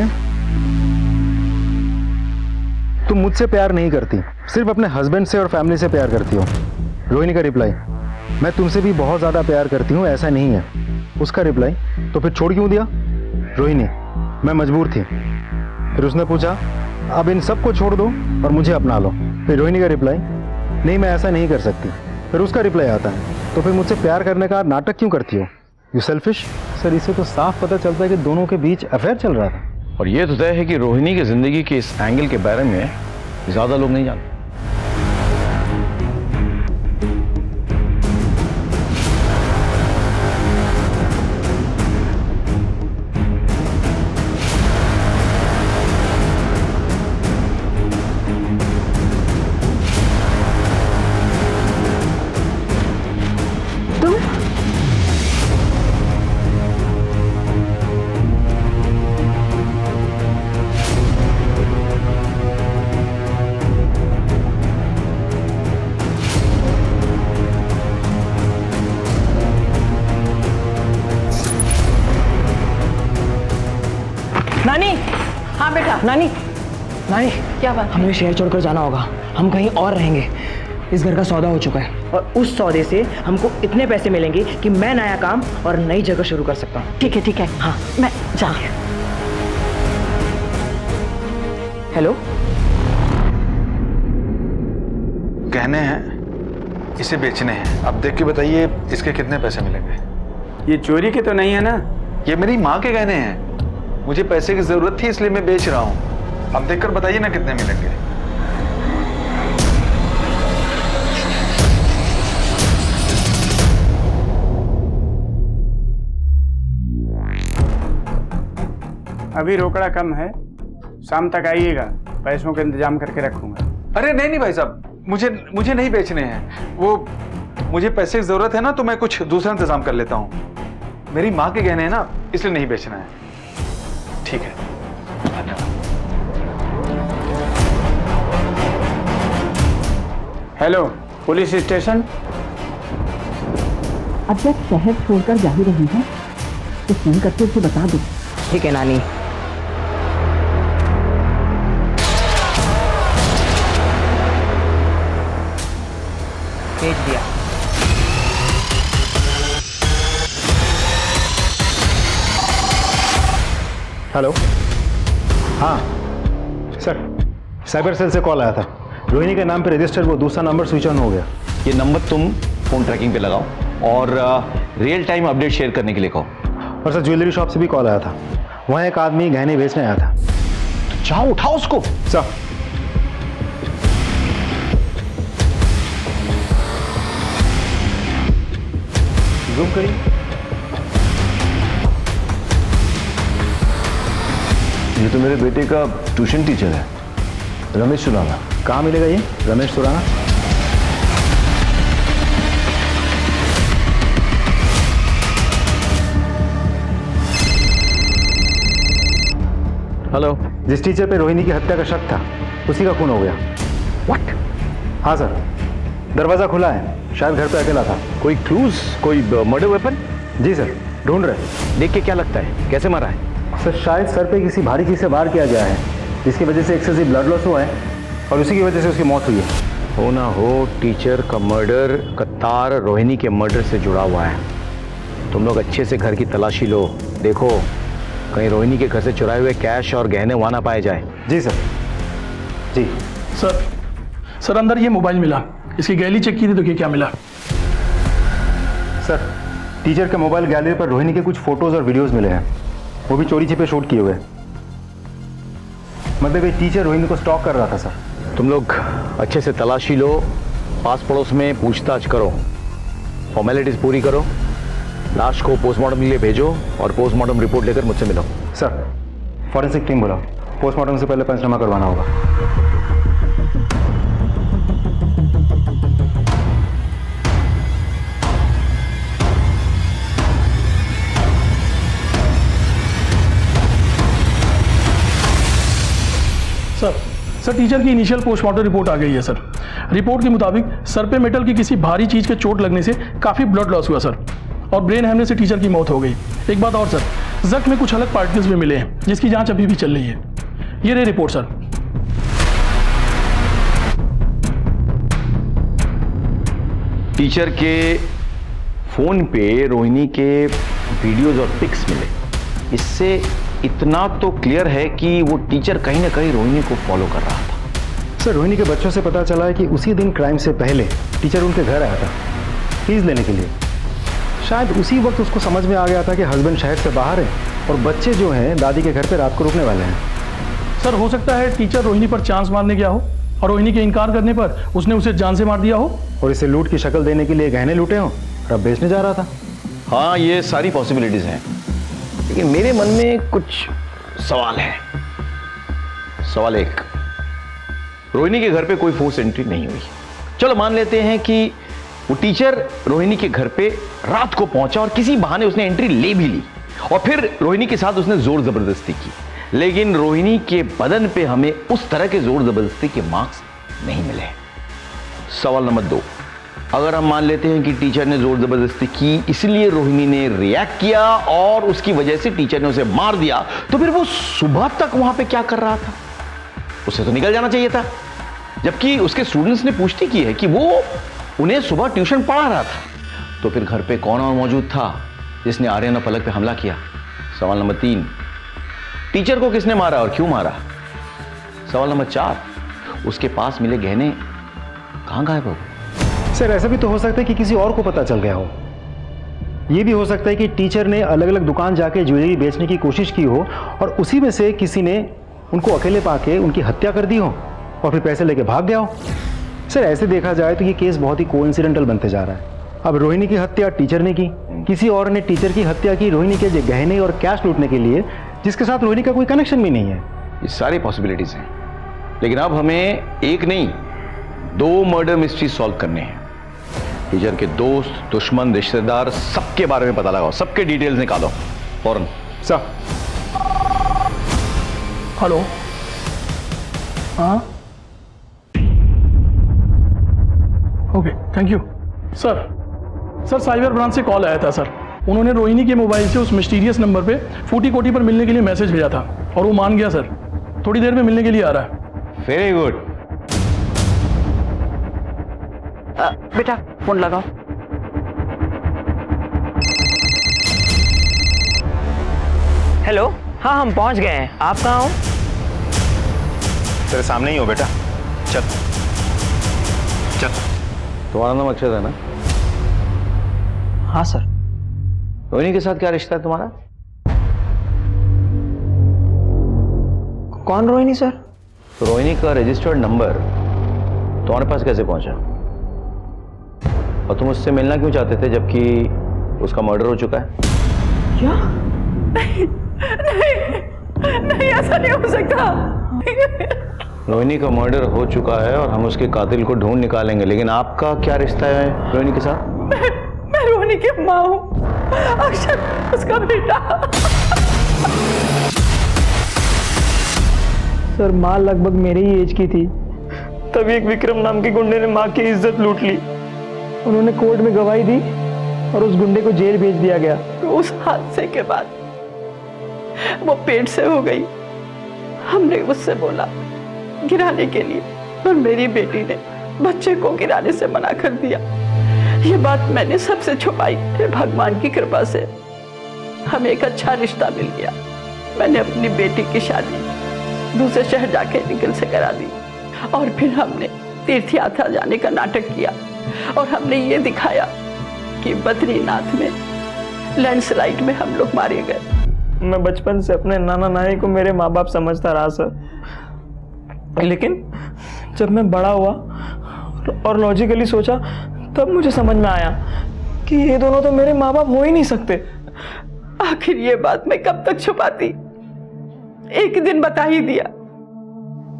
तुम मुझसे प्यार नहीं करती, सिर्फ अपने हस्बैंड से और फैमिली से प्यार करती हो। रोहिणी का रिप्लाई, मैं तुमसे भी बहुत ज़्यादा प्यार करती हूँ, ऐसा नहीं है। उसका रिप्लाई, तो फिर छोड़ क्यों दिया? रोहिणी, मैं मजबूर थी। फिर उसने पूछा, अब इन सबको छोड़ दो और मुझे अपना लो। फिर रोहिणी का रिप्लाई, नहीं मैं ऐसा नहीं कर सकती। फिर उसका रिप्लाई आता है, तो फिर मुझसे प्यार करने का नाटक क्यों करती हो? You selfish. सर इससे तो साफ पता चलता है कि दोनों के बीच अफेयर चल रहा था। और ये तो तय है कि रोहिणी की जिंदगी के इस एंगल के बारे में ज्यादा लोग नहीं जानते। नानी, हाँ बेटा। नानी, नानी क्या बात? हमें शहर छोड़कर जाना होगा, हम कहीं और रहेंगे। इस घर का सौदा हो चुका है और उस सौदे से हमको इतने पैसे मिलेंगे कि मैं नया काम और नई जगह शुरू कर सकता हूँ। ठीक है ठीक है, हाँ मैं जा। हेलो, गहने हैं, इसे बेचने हैं। अब देख के बताइए इसके कितने पैसे मिलेंगे। ये चोरी के तो नहीं है ना? ये मेरी माँ के गहने हैं, मुझे पैसे की जरूरत थी इसलिए मैं बेच रहा हूँ। अब देखकर बताइए ना कितने मिलेंगे। अभी रोकड़ा कम है, शाम तक आइएगा, पैसों का इंतजाम करके रखूंगा। अरे नहीं भाई साहब, मुझे नहीं बेचने हैं। वो मुझे पैसे की जरूरत है ना, तो मैं कुछ दूसरा इंतजाम कर लेता हूँ। मेरी माँ के गहने हैं ना, इसलिए नहीं बेचना है। ठीक है, धन्यवाद। Hello, police station. अब जब शहर छोड़कर जा ही रही है तो फोन करके उसे बता दो। ठीक है नानी। भेज दिया। हेलो, हाँ सर, साइबर सेल से कॉल आया था। रोहिणी के नाम पे रजिस्टर्ड वो दूसरा नंबर स्विच ऑन हो गया। ये नंबर तुम फोन ट्रैकिंग पे लगाओ और रियल टाइम अपडेट शेयर करने के लिए कहो। और सर ज्वेलरी शॉप से भी कॉल आया था, वहाँ एक आदमी गहने बेचने आया था। तो जाओ उठाओ उसको। सर जूम करिए। ये तो मेरे बेटे का ट्यूशन टीचर है, रमेश सुराना। कहाँ मिलेगा ये रमेश सुराना? हेलो, जिस टीचर पे रोहिणी की हत्या का शक था उसी का खून हो गया। व्हाट? हाँ सर, दरवाजा खुला है, शायद घर पे अकेला था। कोई क्लूज, कोई मर्डर वेपन? जी सर, ढूंढ रहे हैं। देख के क्या लगता है, कैसे मारा है? सर शायद सर पे किसी भारी चीज से वार किया गया है, जिसकी वजह से एक्सेसिव ब्लड लॉस हुआ है और उसी की वजह से उसकी मौत हुई है। हो ना हो टीचर का मर्डर का तार रोहिणी के मर्डर से जुड़ा हुआ है। तुम लोग अच्छे से घर की तलाशी लो, देखो कहीं रोहिणी के घर से चुराए हुए कैश और गहने वहां ना पाए जाए। जी सर। जी सर अंदर ये मोबाइल मिला, इसकी गैलरी चेक की थी तो क्या मिला? सर टीचर के मोबाइल गैलरी पर रोहिणी के कुछ फोटोज और वीडियोस मिले हैं, वो भी चोरी छिपे शूट किए हुए। मतलब ये टीचर रोहिणी को स्टॉक कर रहा था सर। तुम लोग अच्छे से तलाशी लो, पास पड़ोस में पूछताछ करो, फॉर्मेलिटीज पूरी करो, लाश को पोस्टमार्टम के लिए भेजो और पोस्टमार्टम रिपोर्ट लेकर मुझसे मिलो। सर फॉरेंसिक टीम बुलाओ, पोस्टमार्टम से पहले पंचनामा करवाना होगा। सर टीचर की इनिशियल पोस्टमार्टम रिपोर्ट आ गई है सर। रिपोर्ट के मुताबिक सर पे मेटल की किसी भारी चीज के चोट लगने से काफी ब्लड लॉस हुआ सर, और ब्रेन हैमरेज से टीचर की मौत हो गई। एक बात और सर, जख्म में कुछ अलग पार्टिकल्स भी मिले हैं जिसकी जांच अभी भी चल रही है। ये रही रिपोर्ट सर। टीचर के फोन पे रोहिणी के वीडियोज और पिक्स मिले, इससे इतना तो क्लियर है कि वो टीचर कहीं ना कहीं रोहिणी को फॉलो कर रहा था। सर रोहिणी के बच्चों से पता चला है कि उसी दिन क्राइम से पहले टीचर उनके घर आया था फीस लेने के लिए। शायद उसी वक्त उसको समझ में आ गया था कि हस्बैंड शहर से बाहर है और बच्चे जो हैं दादी के घर पे रात को रुकने वाले हैं। सर हो सकता है टीचर रोहिणी पर चांस मारने गया हो और रोहिणी के इनकार करने पर उसने उसे जान से मार दिया हो और इसे लूट की शक्ल देने के लिए गहने लूटे हो और अब बेचने जा रहा था। हाँ, ये सारी पॉसिबिलिटीज हैं, लेकिन मेरे मन में कुछ सवाल है। सवाल एक, रोहिणी के घर पे कोई फोर्स एंट्री नहीं हुई। चलो मान लेते हैं कि वो टीचर रोहिणी के घर पे रात को पहुंचा और किसी बहाने उसने एंट्री ले भी ली और फिर रोहिणी के साथ उसने जोर जबरदस्ती की, लेकिन रोहिणी के बदन पे हमें उस तरह के जोर जबरदस्ती के मार्क्स नहीं मिले। सवाल नंबर 2, अगर हम मान लेते हैं कि टीचर ने जोर जबरदस्ती की इसलिए रोहिणी ने रिएक्ट किया और उसकी वजह से टीचर ने उसे मार दिया, तो फिर वो सुबह तक वहां पे क्या कर रहा था? उसे तो निकल जाना चाहिए था, जबकि उसके स्टूडेंट्स ने पुष्टि की है कि वो उन्हें सुबह ट्यूशन पढ़ा रहा था। तो फिर घर पे कौन और मौजूद था जिसने आर्यन और पलक पे हमला किया? सवाल नंबर 3, टीचर को किसने मारा और क्यों मारा? सवाल नंबर 4, उसके पास मिले गहने कहां गायब हो गए? सर ऐसा भी तो हो सकता है कि किसी और को पता चल गया हो। यह भी हो सकता है कि टीचर ने अलग अलग दुकान जाके ज्वेलरी बेचने की कोशिश की हो और उसी में से किसी ने उनको अकेले पाके उनकी हत्या कर दी हो और फिर पैसे लेके भाग गया हो। सर ऐसे देखा जाए तो ये केस बहुत ही कोइंसिडेंटल बनते जा रहा है। अब रोहिणी की हत्या टीचर ने की, किसी और ने टीचर की हत्या की रोहिणी के गहने और कैश लूटने के लिए, जिसके साथ रोहिणी का कोई कनेक्शन भी नहीं है। ये सारी पॉसिबिलिटीज हैं, लेकिन अब हमें एक नहीं 2 मर्डर मिस्ट्री सॉल्व करने हैं। टीचर के दोस्त, दुश्मन, रिश्तेदार सबके बारे में पता लगाओ, सबके डिटेल्स निकालो फौरन। सर हेलो, हाँ okay thank you. Sir cyber branch से कॉल आया था सर। उन्होंने रोहिणी के मोबाइल से उस मिस्टीरियस नंबर पे फूटी कोटी पर मिलने के लिए मैसेज भेजा था और वो मान गया सर। थोड़ी देर में मिलने के लिए आ रहा है। Very good. बेटा फोन लगाओ। हेलो, हाँ हम पहुंच गए हैं, आप कहाँ हो? तेरे सामने ही हो बेटा, चल चल। तुम्हारा नाम अक्षत है ना? हाँ सर। रोहिणी के साथ क्या रिश्ता है तुम्हारा? कौन रोहिणी सर? तो रोहिणी का रजिस्टर्ड नंबर तुम्हारे पास कैसे पहुंचा? और तुम उससे मिलना क्यों चाहते थे जबकि उसका मर्डर हो चुका है? क्या? नहीं नहीं, ऐसा नहीं हो सकता। रोहिणी का मर्डर हो चुका है और हम उसके कातिल को ढूंढ निकालेंगे, लेकिन आपका क्या रिश्ता है रोहिणी के साथ? मैं रोहिणी की माँ हूँ, अक्षत उसका बेटा। सर माँ लगभग मेरे ही एज की थी, तभी एक विक्रम नाम के गुंडे ने माँ की इज्जत लूट ली। उन्होंने कोर्ट में गवाही दी और उस गुंडे को जेल भेज दिया गया। तो उस हादसे के बाद वो पेट से हो गई। हमने उससे बोला गिराने के लिए, पर मेरी बेटी ने बच्चे को गिराने से मना कर दिया। ये बात मैंने सबसे छुपाई। फिर भगवान की कृपा से हमें एक अच्छा रिश्ता मिल गया। मैंने अपनी बेटी की शादी दूसरे शहर जाके निखिल से करा दी और फिर हमने तीर्थ यात्रा जाने का नाटक किया और हमने ये दिखाया कि बद्रीनाथ में लैंडस्लाइड में हम लोग मारे गए। मैं बचपन से अपने नाना नानी को मेरे माँ बाप समझता रहा सर, लेकिन जब मैं बड़ा हुआ और लॉजिकली सोचा तब मुझे समझ में आया कि ये दोनों तो मेरे माँ बाप हो ही नहीं सकते। आखिर ये बात मैं कब तक छुपाती, एक दिन बता ही दिया।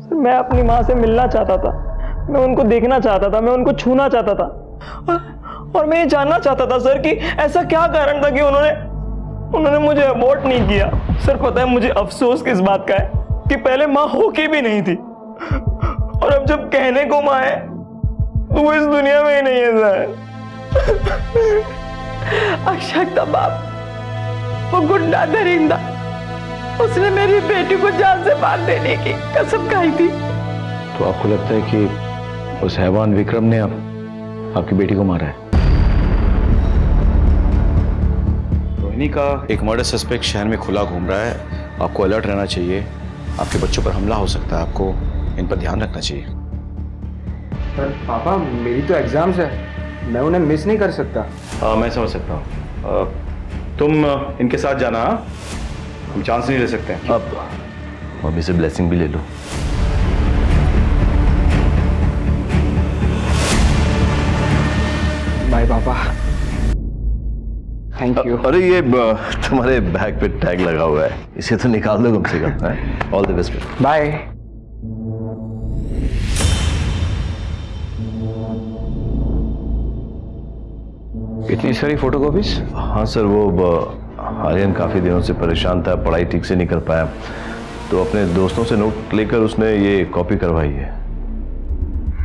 सर मैं अपनी माँ से मिलना चाहता था, मैं उनको देखना चाहता था, मैं उनको छूना चाहता था और मैं ये जानना चाहता था सर कि ऐसा क्या कारण था कि उन्होंने मुझे अबॉर्ट नहीं किया। सर पता है मुझे अफसोस किस बात का है कि पहले माँ होके भी नहीं थी और अब जब कहने को माँ है तो वो इस दुनिया में ही नहीं है सर। अक्षत बाप, वो गुंडा दरिंदा, उसने मेरी बेटी को जान से मार देने की कसम खाई थी। तो आपको लगता है कि उस हैवान विक्रम ने आपकी बेटी को मारा है? रोहिणी का एक मर्डर सस्पेक्ट शहर में खुला घूम रहा है। आपको अलर्ट रहना चाहिए। आपके बच्चों पर हमला हो सकता है, आपको इन पर ध्यान रखना चाहिए। पर पापा मेरी तो एग्जाम्स है, मैं उन्हें मिस नहीं कर सकता। मैं समझ सकता हूँ। तुम इनके साथ जाना, हम चांस नहीं ले सकते। अब मम्मी से ब्लेसिंग भी ले लो। बाय पापा, थैंक यू। अरे ये तुम्हारे बैग पे टैग लगा हुआ है, इसे तो निकाल दो कम से कम। All the best. बाय। इतनी सारी फोटोकॉपीज? हाँ सर, वो आर्यन काफी दिनों से परेशान था, पढ़ाई ठीक से नहीं कर पाया, तो अपने दोस्तों से नोट लेकर उसने ये कॉपी करवाई है।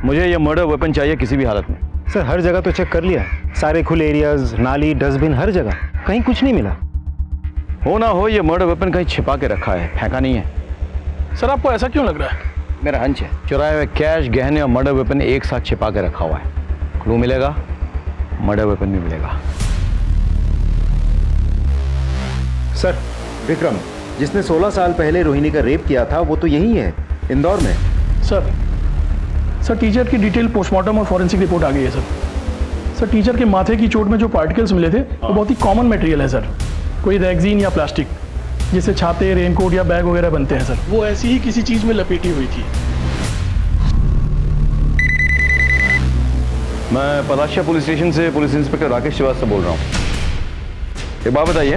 मुझे ये मर्डर वेपन चाहिए किसी भी हालत में। सर हर जगह तो चेक कर लिया, सारे खुले एरियाज, नाली, डस्टबिन, हर जगह, कहीं कुछ नहीं मिला। हो ना हो ये मर्डर वेपन कहीं छिपा के रखा है, फेंका नहीं है। सर आपको ऐसा क्यों लग रहा है? मेरा हंच है, चुराए हुए कैश, गहने और मर्डर वेपन एक साथ छिपा के रखा हुआ है। क्लू मिलेगा, मर्डर वेपन भी मिलेगा। सर विक्रम जिसने 16 साल पहले रोहिणी का रेप किया था वो तो यही है, इंदौर में। सर टीचर की डिटेल पोस्टमार्टम और फॉरेंसिक रिपोर्ट आ गई है सर। टीचर के माथे की चोट में जो पार्टिकल्स मिले थे वो बहुत ही कॉमन मटेरियल है सर, कोई रेगजीन या प्लास्टिक, जिससे छाते, रेनकोट या बैग वगैरह बनते हैं सर, वो ऐसी ही किसी चीज में लपेटी हुई थी। मैं पलाशिया पुलिस स्टेशन से पुलिस इंस्पेक्टर राकेश श्रीवास्तव बोल रहा हूँ। एक बात बताइए,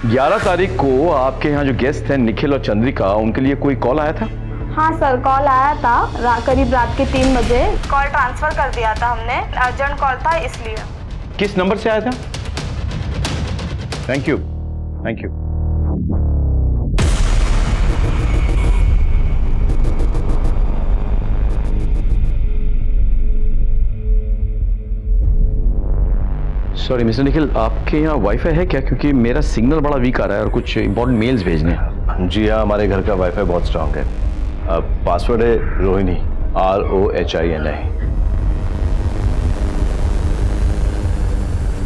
11 तारीख को आपके यहाँ जो गेस्ट हैं निखिल और चंद्रिका, उनके लिए कोई कॉल आया था? हाँ सर, कॉल आया था करीब रात के 3 बजे। कॉल ट्रांसफर कर दिया था हमने, अर्जेंट कॉल था इसलिए। किस नंबर से आया था? Thank you, thank you. Sorry mister Nikhil, आपके यहाँ वाईफाई है क्या? क्योंकि मेरा सिग्नल बड़ा वीक आ रहा है और कुछ इंपॉर्टेंट मेल्स भेजने हैं। जी हाँ, हमारे घर का वाईफाई बहुत स्ट्रांग है। पासवर्ड है रोहिणी, ROHINI।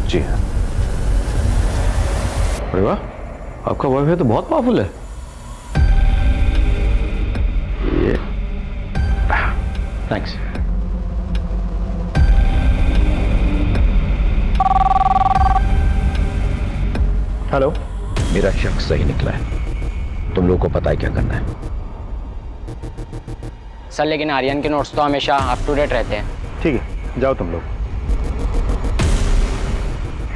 जी हाँ। अरे वाह, आपका वाईफाई तो बहुत पावरफुल है। ये थैंक्स। हेलो, मेरा शक सही निकला है, तुम लोगों को पता है क्या करना है। सर लेकिन आर्यन के नोट्स तो हमेशा अप टू डेट रहते हैं। ठीक है, जाओ तुम लोग।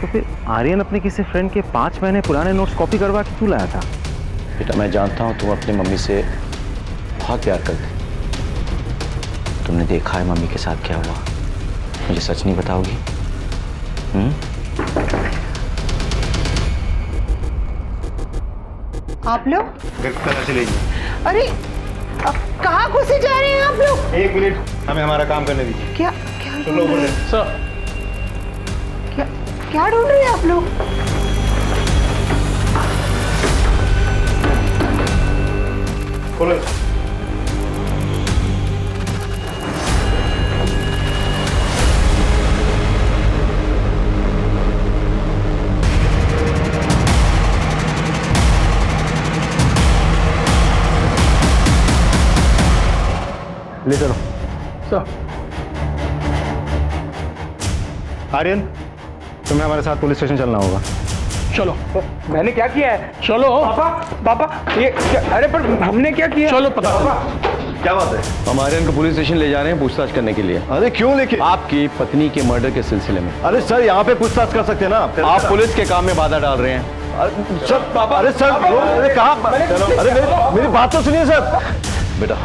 तो फिर आर्यन अपने किसी फ्रेंड के 5 महीने पुराने नोट्स कॉपी करवा के क्यों लाया था? बेटा मैं जानता हूँ तुम अपनी मम्मी से बहुत प्यार करते। तुमने देखा है मम्मी के साथ क्या हुआ, मुझे सच नहीं बताओगी? आप लोग कहाँ चले जाइए? अरे कहाँ घुसे जा रहे हैं आप लोग? 1 मिनट, हमें हमारा काम करने दीजिए। क्या चलो बोले सर, क्या क्या ढूंढ रहे हैं आप लोग? खोलो। ले चलो। सर। आर्यन, तुम्हें हमारे साथ पुलिस स्टेशन चलना होगा। चलो। मैंने क्या किया है? चलो। पापा ये अरे पर हमने क्या किया? चलो पता। क्या बात है? हम आर्यन को पुलिस स्टेशन ले जा रहे हैं पूछताछ करने के लिए। अरे क्यों लेके? आपकी पत्नी के मर्डर के सिलसिले में। अरे सर, यहाँ पे पूछताछ कर सकते हैं ना आप पुलिस के काम में बाधा डाल रहे हैं। सर पापा, अरे सर, अरे कहाँ? अरे मेरी बात तो सुनिए सर। बेटा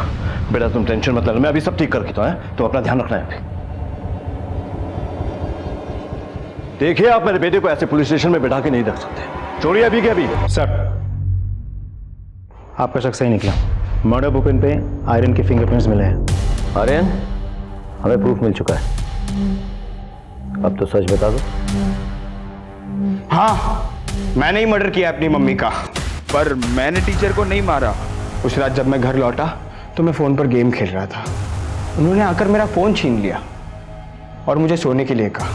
बेटा तुम टेंशन मत लो, मैं अभी सब ठीक कर देता हूँ। तुम अपना ध्यान रखना है। देखिए, आप मेरे बेटे को ऐसे पुलिस स्टेशन में बैठा के नहीं रख सकते। छोड़िए अभी के अभी। सर, आपका शक सही निकला। मर्डर वेपन पे आयरन के फिंगरप्रिंट्स मिले हैं। आर्यन, हमें प्रूफ मिल चुका है, अब तो सच बता दो। हाँ, मैंने ही मर्डर किया अपनी मम्मी का, पर मैंने टीचर को नहीं मारा। उस रात जब मैं घर लौटा तो मैं फ़ोन पर गेम खेल रहा था। उन्होंने आकर मेरा फ़ोन छीन लिया और मुझे सोने के लिए कहा।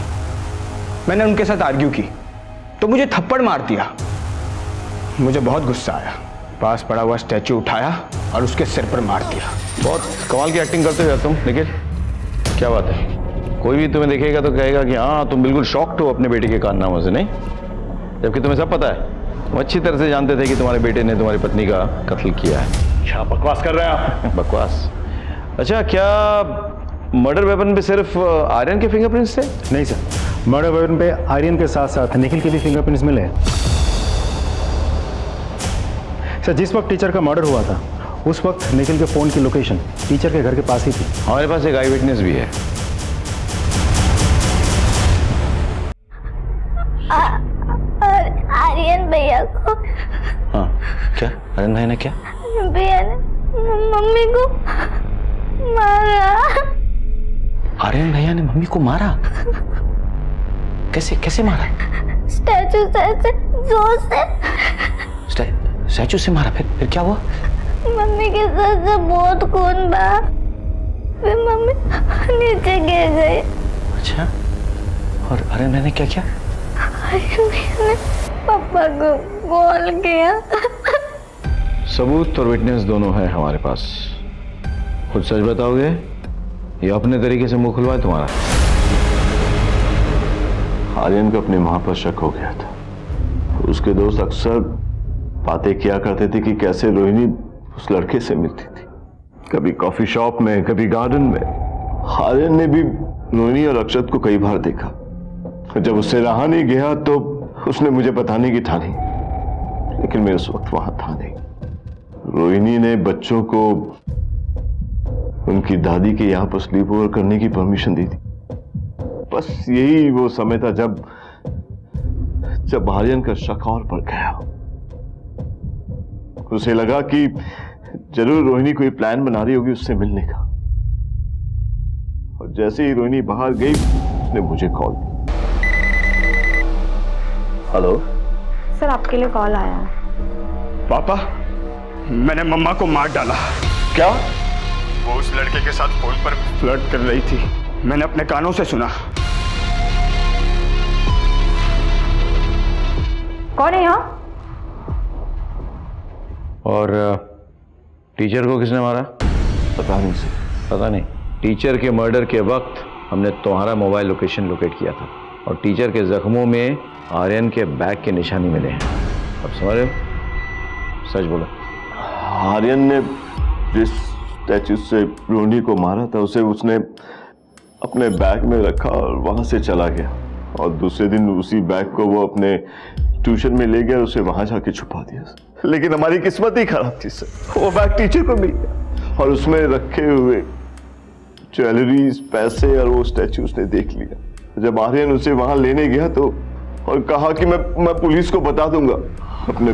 मैंने उनके साथ आर्ग्यू की तो मुझे थप्पड़ मार दिया। मुझे बहुत गुस्सा आया, पास पड़ा हुआ स्टैचू उठाया और उसके सिर पर मार दिया। बहुत कमाल की एक्टिंग करते हो तुम, लेकिन क्या बात है? कोई भी तुम्हें देखेगा तो कहेगा कि हाँ तुम बिल्कुल शॉक्ड हो अपने बेटे के कारनामों से, नहीं? जबकि तुम्हें सब पता है, तुम अच्छी तरह से जानते थे कि तुम्हारे बेटे ने तुम्हारी पत्नी का कत्ल किया है। क्या बकवास कर रहे हैं आप? बकवास? अच्छा, क्या मर्डर वेपन पे सिर्फ आर्यन के फिंगरप्रिंट्स थे? नहीं सर, मर्डर वेपन पे आर्यन के साथ साथ निखिल के भी फिंगरप्रिंट्स मिले हैं। सर, जिस वक्त टीचर का मर्डर हुआ था उस वक्त निखिल के फोन की लोकेशन टीचर के घर के पास ही थी। हमारे पास एक आई विटनेस भी है। आर्यन भैया को। हाँ, क्या आर्यन भाई ने क्या? भैया ने मम्मी को मारा। आर्यन भैया ने मम्मी को मारा? कैसे कैसे मारा? स्टैचू से जोर से। स्टैचू से मारा? फिर क्या हुआ? मम्मी के सर से बहुत खून बहा, फिर मम्मी नीचे गिर गई। अच्छा, और आर्यन भाई ने क्या किया? आर्यन भैया ने पापा को कॉल किया। सबूत और विटनेस दोनों है हमारे पास। खुद सच बताओगे या अपने तरीके से मुंह खुलवाए तुम्हारा? आर्यन को अपनी मां पर शक हो गया था। उसके दोस्त अक्सर बातें किया करते थे कि कैसे रोहिणी उस लड़के से मिलती थी, कभी कॉफी शॉप में, कभी गार्डन में। आर्यन ने भी रोहिणी और अक्षत को कई बार देखा। जब उससे रहा नहीं गया तो उसने मुझे बताने की ठानी, लेकिन मैं उस वक्त वहां था नहीं। रोहिणी ने बच्चों को उनकी दादी के यहाँ पर स्लीप ओवर करने की परमिशन दी थी। बस यही वो समय था जब आर्यन का शक और बढ़ गया। उसे लगा कि जरूर रोहिणी कोई प्लान बना रही होगी उससे मिलने का। और जैसे ही रोहिणी बाहर गई उसने मुझे कॉल की। हेलो सर, आपके लिए कॉल आया है। पापा, मैंने मम्मा को मार डाला। क्या? वो उस लड़के के साथ फोन पर फ्लर्ट कर रही थी, मैंने अपने कानों से सुना। कौन है यहाँ? और टीचर को किसने मारा? पता नहीं सर, पता नहीं। टीचर के मर्डर के वक्त हमने तुम्हारा मोबाइल लोकेशन लोकेट किया था और टीचर के जख्मों में आर्यन के बैग के निशानी मिले हैं। अब समझ रहे हो? सच बोलो। आर्यन ने जिस स्टैचू से रोहिणी को मारा था उसे उसने अपने बैग में रखा और वहां से चला गया। और दूसरे दिन उसी बैग को वो अपने ट्यूशन में ले गया और उसे वहां जाके छुपा दिया। लेकिन हमारी किस्मत ही खराब थी सर, वो बैग टीचर को मिल गया और उसमें रखे हुए ज्वेलरीज, पैसे और वो स्टैचू उसने देख लिया। जब आर्यन उसे वहां लेने गया तो और कहा कि मैं पुलिस को बता दूंगा। अपने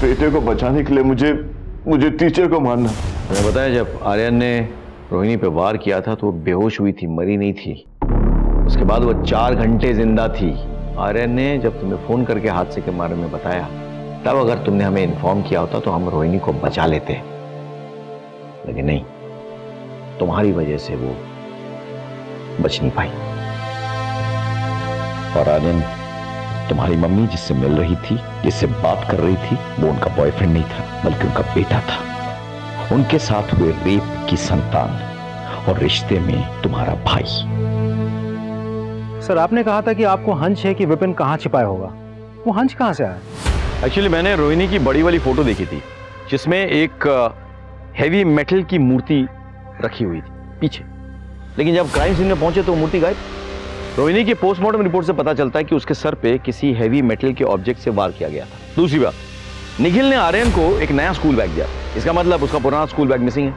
बेटे को बचाने के लिए मुझे टीचर को मारना। मैंने बताया, जब आर्यन ने रोहिणी पे वार किया था तो वो बेहोश हुई थी, मरी नहीं थी। उसके बाद वो 4 घंटे जिंदा थी आर्यन ने जब तुम्हें फोन करके हादसे के बारे में बताया, तब अगर तुमने हमें इन्फॉर्म किया होता तो हम रोहिणी को बचा लेते, लेकिन नहीं, तुम्हारी वजह से वो बच नहीं पाई। और आर्यन, तुम्हारी मम्मी जिससे मिल रही थी, जिससे बात कर रही थी, वो उनका बॉयफ्रेंड नहीं था, बल्कि उनका बेटा था। उनके साथ हुए रेप की संतान और रिश्ते में तुम्हारा भाई। सर, आपने कहा था कि आपको हंच है कि विपिन कहाँ छिपाया होगा। वो हंच कहाँ से आया? एक्चुअली मैंने रोहिणी की बड़ी वाली फोटो देखी थी, जिसमें एक हेवी मेटल की मूर्ति रखी हुई थी पीछे, लेकिन जब क्राइम सीन में पहुंचे तो मूर्ति गायब। रोहिणी की पोस्टमार्टम रिपोर्ट से पता चलता है कि उसके सर पे किसी हेवी मेटल के ऑब्जेक्ट से वार किया गया था। दूसरी बात, निखिल ने आर्यन को एक नया स्कूल बैग दिया, इसका मतलब उसका पुराना स्कूल बैग मिसिंग है।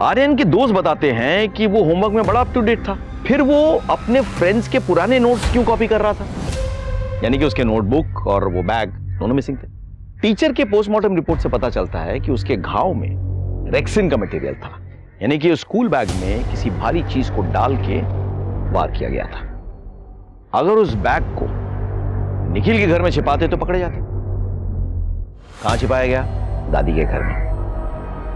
आर्यन के दोस्त बताते हैं कि वो होमवर्क में बड़ा अप टू डेट था, फिर वो अपने फ्रेंड्स के पुराने नोट्स क्यों कॉपी कर रहा था? यानी कि उसके नोटबुक और वो बैग दोनों मिसिंग थे। टीचर के पोस्टमार्टम रिपोर्ट से पता चलता है कि उसके घाव में रेक्सिन का मटेरियल था, यानी कि स्कूल बैग में किसी भारी चीज को डाल के वार किया गया था। अगर उस बैग को निखिल के घर में छिपाते तो पकड़े जाते। कहां छिपाया गया? दादी के घर में।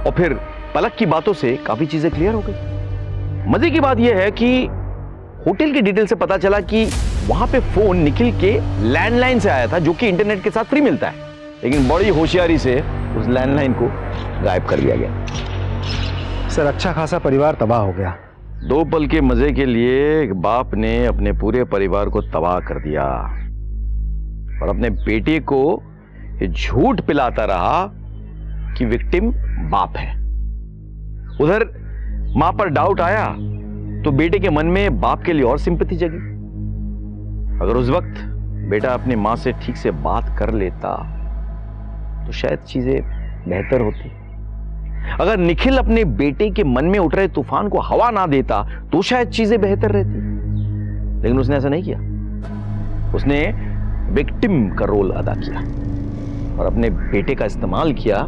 और फिर पलक की बातों से काफी चीजें क्लियर हो गई। मजे की बात यह है कि होटल की डिटेल से पता चला कि वहां पे फोन निखिल के लैंडलाइन से आया था, जो कि इंटरनेट के साथ फ्री मिलता है, लेकिन बड़ी होशियारी से उस लैंडलाइन को गायब कर दिया गया। सर, अच्छा खासा परिवार तबाह हो गया। 2 पल के मजे के लिए एक बाप ने अपने पूरे परिवार को तबाह कर दिया और अपने बेटे को ये झूठ पिलाता रहा कि विक्टिम बाप है। उधर मां पर डाउट आया तो बेटे के मन में बाप के लिए और सिंपैथी जगी। अगर उस वक्त बेटा अपनी मां से ठीक से बात कर लेता तो शायद चीजें बेहतर होती। अगर निखिल अपने बेटे के मन में उठ रहे तूफान को हवा ना देता तो शायद चीजें बेहतर रहती, लेकिन उसने ऐसा नहीं किया। उसने विक्टिम का रोल अदा किया और अपने बेटे का इस्तेमाल किया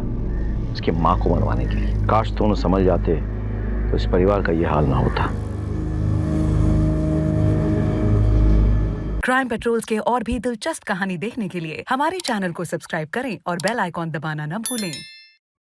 उसकी मां को मनवाने के लिए। काश दोनों समझ जाते तो इस परिवार का यह हाल ना होता। क्राइम पेट्रोल्स के और भी दिलचस्प कहानी देखने के लिए हमारे चैनल को सब्सक्राइब करें और बेल आइकॉन दबाना न भूलें।